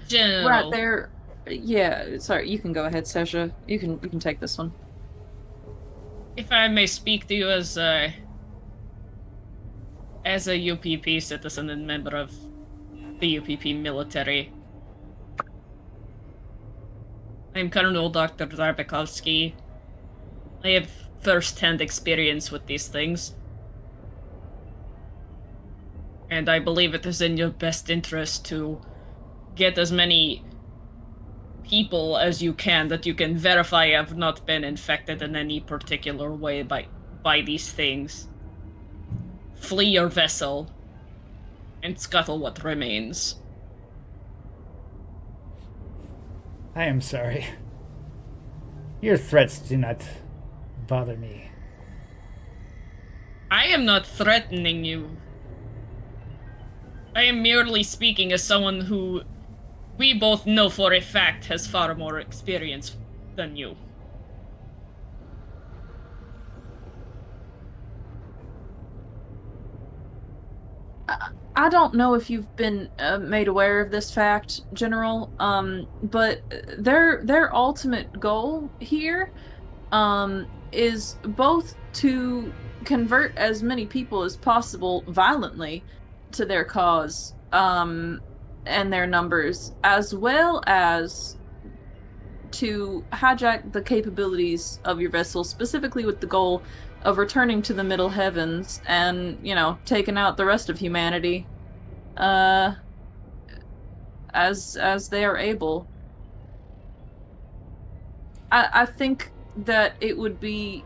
General. Right there. Yeah, sorry, you can go ahead, Sasha. You can take this one. If I may speak to you as a UPP citizen and member of the UPP military. I'm Colonel Dr. Zarbekovsky. I have first-hand experience with these things. And I believe it is in your best interest to get as many people as you can that you can verify have not been infected in any particular way by these things. Flee your vessel and scuttle what remains. I am sorry. Your threats do not bother me. I am not threatening you. I am merely speaking as someone who we both know for a fact has far more experience than you. I don't know if you've been made aware of this fact, General, but their ultimate goal here is both to convert as many people as possible violently to their cause and their numbers, as well as to hijack the capabilities of your vessel, specifically with the goal of returning to the Middle Heavens and, you know, taking out the rest of humanity as they are able. I think that it would be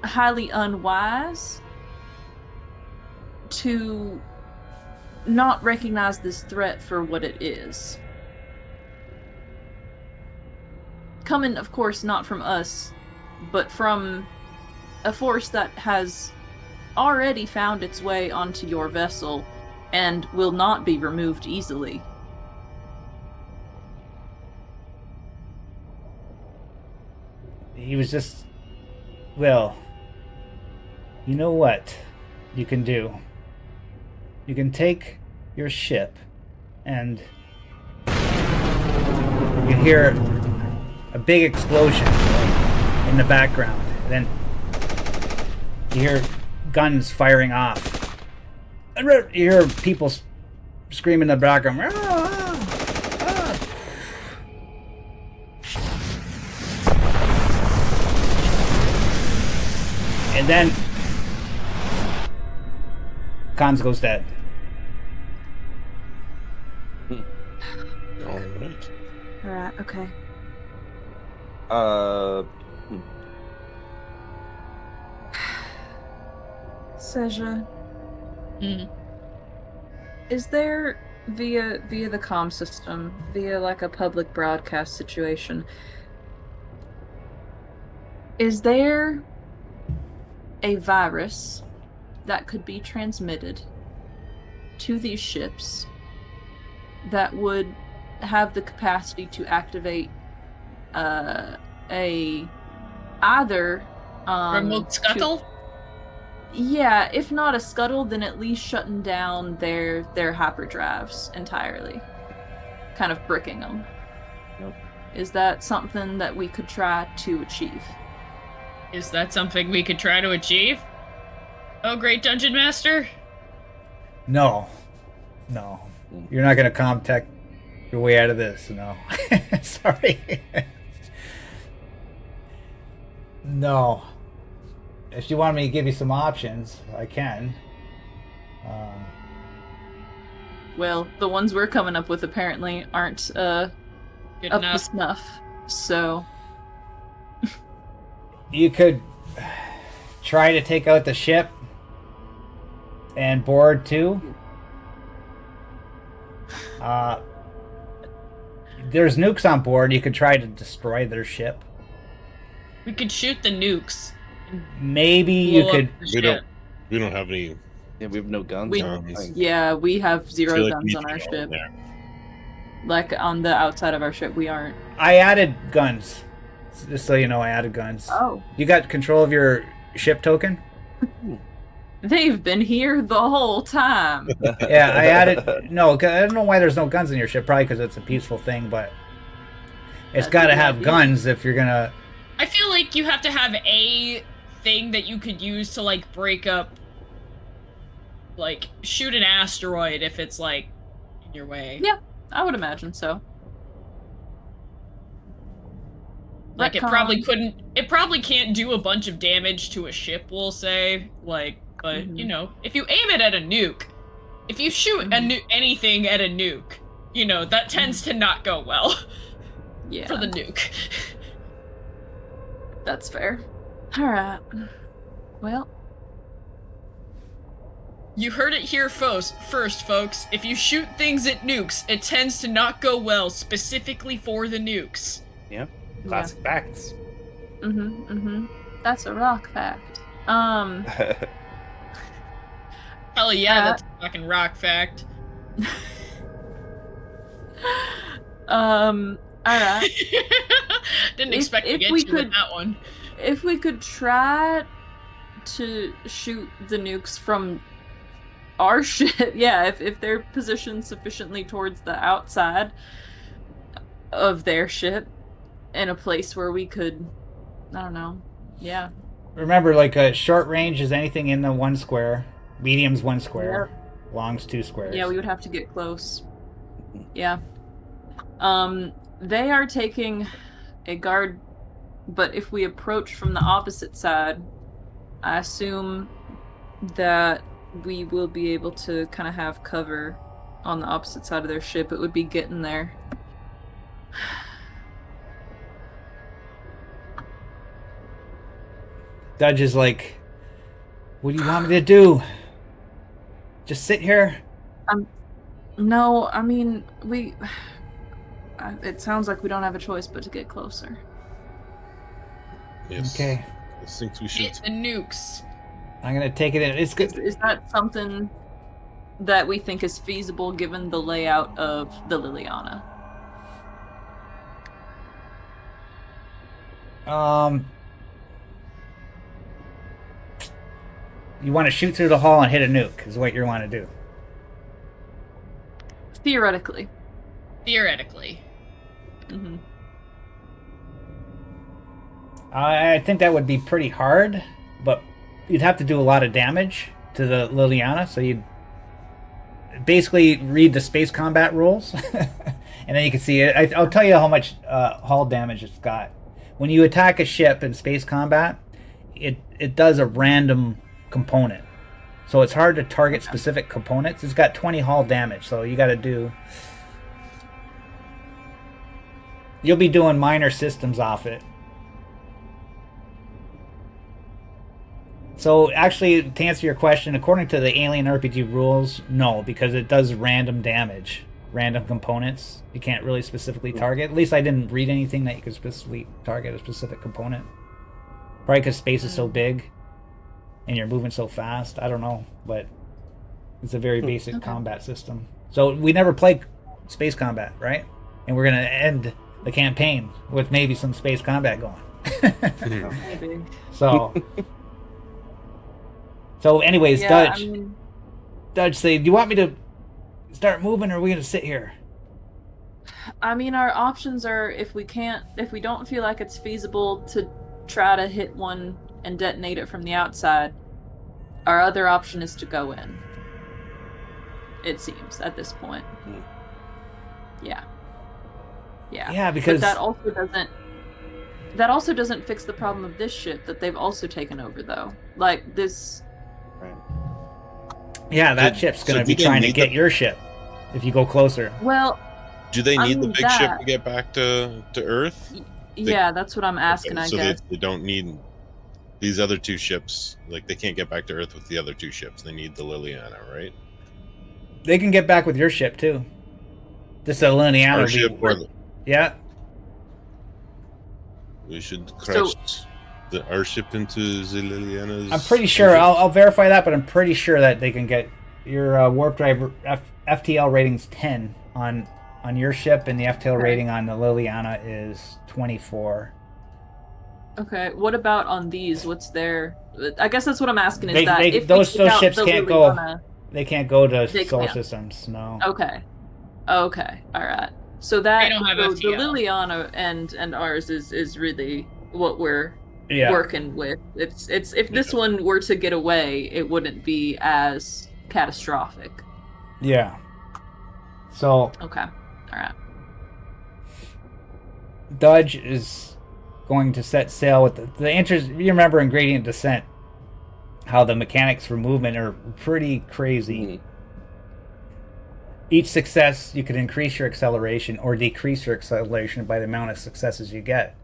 highly unwise to not recognize this threat for what it is. Coming, of course, not from us, but from a force that has already found its way onto your vessel and will not be removed easily. He was just... Well, you know what you can do? You can take your ship and you hear a big explosion in the background. Then you hear guns firing off. And you hear people screaming in the background. "Ah, ah, ah." And then Cons goes dead. All right. Alright, okay. Seja, Mhm. is there via the comm system, via like a public broadcast situation, is there a virus that could be transmitted to these ships that would have the capacity to activate a either Remote scuttle? yeah, if not a scuttle, then at least shutting down their hyperdrives entirely, kind of bricking them. Yep. Is that something that we could try to achieve? Is that something we could try to achieve? Oh, great Dungeon Master? No. You're not gonna Comtech your way out of this, no. Sorry. No. If you want me to give you some options, I can. Well, the ones we're coming up with apparently aren't Good up to enough. snuff. So You could try to take out the ship and board too. There's nukes on board. You could try to destroy their ship. We could shoot the nukes. Maybe you blow up could. the We ship. don't. We don't have any. Yeah, we have no guns. We- I don't think. yeah, we have I zero feel like we guns need on to our go in ship. there. Like on the outside of our ship, we aren't. I added guns. Just so you know, I added guns. Oh, You got control of your ship token? they've been here the whole time. Yeah, I added. No, 'cause I don't know why there's no guns in your ship. Probably because it's a peaceful thing, but it's That's a got to good have idea. guns if you're gonna. I feel like you have to have a thing that you could use to, like, break up, like, shoot an asteroid if it's, like, in your way. Yeah. I would imagine so. Like, it Retcon. probably couldn't, it probably can't do a bunch of damage to a ship, we'll say, like, but, Mhm. you know, if you aim it at a nuke, if you shoot anything at a nuke, you know, that tends to not go well Yeah, for the nuke. that's fair. All right. Well, You heard it here first, folks. If you shoot things at nukes, it tends to not go well, specifically for the nukes. Yeah. Classic facts. That's a rock fact. Hell yeah, that's a fucking rock fact. All right. Didn't If- expect to if get we you with could- that one. If we could try to shoot the nukes from our ship, yeah, if they're positioned sufficiently towards the outside of their ship in a place where we could, I don't know, yeah. Remember, like a short range is anything in the 1 square, medium's 1 square, long's 2 squares. Yeah, we would have to get close. Yeah. They are taking a guard, but if we approach from the opposite side, I assume that we will be able to kind of have cover on the opposite side of their ship. It would be getting there. Dudge is like, what do you want me to do? Just sit here? No, I mean, we... It sounds like we don't have a choice but to get closer. Yes. Okay. I think we should. Hit the nukes. I'm gonna take it in. It's good. Is that something that we think is feasible given the layout of the Liliana? You want to shoot through the hull and hit a nuke is what you want to do. Theoretically. Theoretically. Hmm. I think that would be pretty hard, but you'd have to do a lot of damage to the Liliana, so you'd basically read the space combat rules, and then you can see it. I'll tell you how much hull damage it's got. When you attack a ship in space combat, it does a random component. So it's hard to target specific components. It's got 20 hull damage, so you got to do... You'll be doing minor systems off it. So actually, to answer your question, according to the Alien RPG rules, no, because it does random damage, random components. You can't really specifically target. At least I didn't read anything that you could specifically target a specific component. Probably because space is so big and you're moving so fast. I don't know, but it's a very basic combat system. So we never played space combat, right? And we're going to end the campaign with maybe some space combat going. Maybe. So anyways, Yeah, Dudge. I mean, Dudge, say, do you want me to start moving, or are we going to sit here? our options are if we don't feel like it's feasible to try to hit one and detonate it from the outside, our other option is to go in. It seems at this point. Yeah. Yeah, because but that also doesn't fix the problem of this ship that they've also taken over, though. Like this. Right. yeah, that ship's going to be trying to get your ship if you go closer. Well, Do they need the mean, big ship that- to get back to Earth? yeah, that's what I'm asking. Okay, I so guess. they don't need these other two ships. Like, they can't get back to Earth with the other two ships. They need the Liliana, right? They can get back with your ship too. Just a Liliana. Our ship, or Yeah. we should crash our ship into the Liliana's. I'm pretty sure. I'll verify that, but I'm pretty sure that they can get your warp drive FTL rating's 10 on your ship, and the FTL rating on the Liliana is 24. Okay, what about on these? What's their? I guess that's what I'm asking. Is They- that they- if those we take out ships the can't go- Liliana- They can't go to They solar can't. systems. No. Okay, all right. So that They don't have the FTL. Liliana and ours is really what we're Yeah. working with. It's if this one were to get away, it wouldn't be as catastrophic. Yeah. So Okay, all right. Dudge is going to set sail with the interest. You remember in Gradient Descent how the mechanics for movement are pretty crazy. Each success, you can increase your acceleration or decrease your acceleration by the amount of successes you get.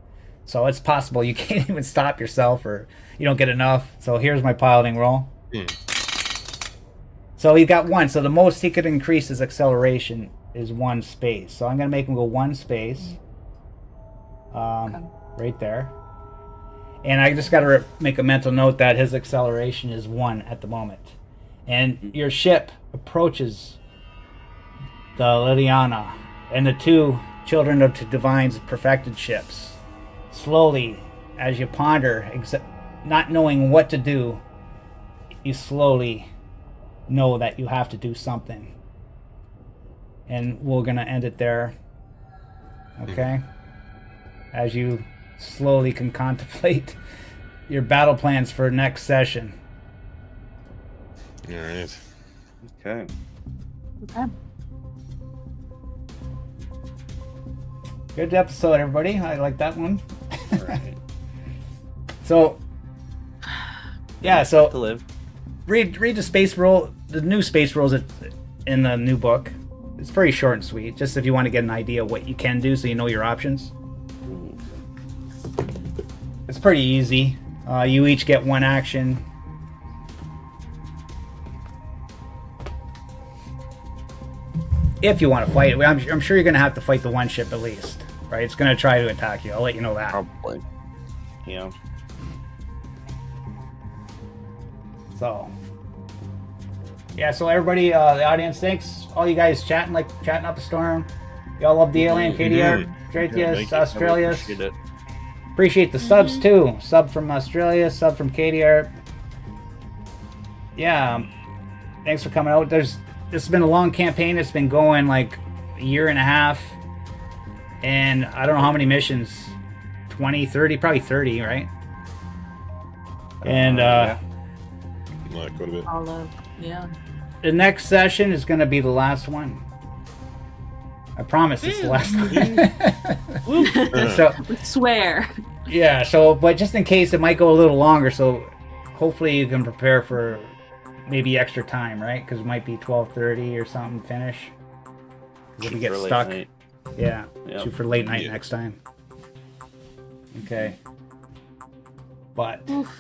So it's possible you can't even stop yourself, or you don't get enough. So here's my piloting roll. So he got 1. So the most he could increase his acceleration is 1 space. So I'm going to make him go 1 space. Right there. And I just got to make a mental note that his acceleration is 1 at the moment. And your ship approaches the Liliana and the 2 Children of the Divine's perfected ships. Slowly, as you ponder, not knowing what to do, you slowly know that you have to do something. And we're going to end it there. Okay? As you slowly can contemplate your battle plans for next session. All right. Okay. Okay. Good episode, everybody. I like that one. All right. So, yeah, To so live. read the space rule, the new space rules in the new book. It's pretty short and sweet, just if you want to get an idea of what you can do so you know your options. It's pretty easy. You each get 1 action. If you want to fight it. I'm sure you're going to have to fight the 1 ship at least. Right? It's going to try to attack you. I'll let you know that. Probably. Yeah. So, yeah, so everybody, the audience, thanks. All you guys chatting up a storm. Y'all love the alien, KDR, Traithius, Australia. Appreciate it. Appreciate the subs too. Sub from Australia, sub from KDR. Yeah, thanks for coming out. There's this has been a long campaign. It's been going like a year and a half, and I don't know how many missions, 20, 30, probably 30, right? And Yeah. Like quite a bit. Yeah. the next session is going to be the last one. I promise it's the last one. So Swear. yeah, so but just in case it might go a little longer, so hopefully you can prepare for maybe extra time, right? Because it might be 12:30 or something finish. 'Cause if we get For late stuck, night. yeah, Yep. shoot for late night Yeah. next time. Okay. But Oof.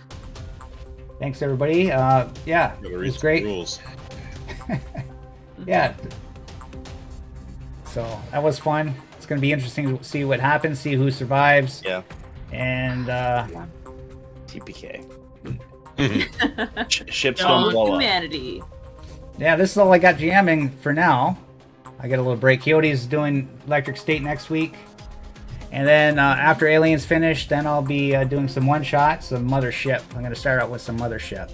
thanks everybody. Yeah, Gotta it read was some great. rules. Yeah. So that was fun. It's gonna be interesting to see what happens, see who survives, Yeah. and TPK. Mhm. Ships All don't blow up. Humanity. yeah, this is all I got jamming for now. I get a little break. Coyote's doing Electric State next week. And then after Aliens finish, then I'll be doing some one-shots of Mothership. I'm going to start out with some Mothership.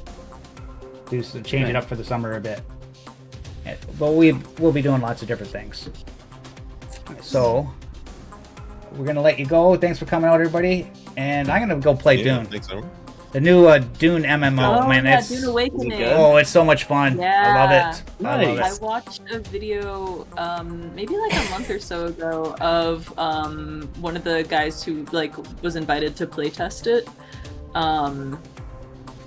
Change it up for the summer a bit. But we'll be doing lots of different things. So, we're going to let you go. Thanks for coming out, everybody. And I'm going to go play Yeah, Dune. thanks, Owen. The new Dune MMO, Oh, man. yeah, It's, Dune Awakening. good? oh, it's so much fun. I love Yeah. it. I love Nice. it. I watched a video, maybe like a month or so ago, of one of the guys who like was invited to playtest it.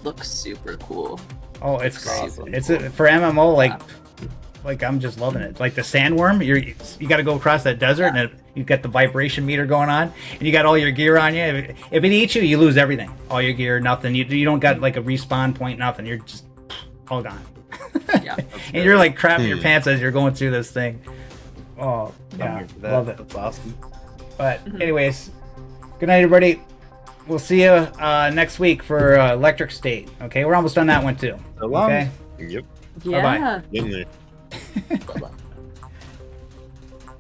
Looks super cool. Oh, it's great. Awesome. It's for MMO, like I'm just loving it. Like the sandworm, you got to go across that desert, and you got the vibration meter going on, and you got all your gear on you. If it eats you, you lose everything. All your gear, nothing. You don't got like a respawn point, nothing. You're just all gone. Yeah. And you're like crapping your Hmm. pants as you're going through this thing. Oh, I'm yeah, here for that. love it. That's awesome. But anyways, good night, everybody. We'll see you next week for Electric State. Okay, we're almost on that one too. So long. Okay. Yep. Bye-bye. Yeah. In there. Bye-bye.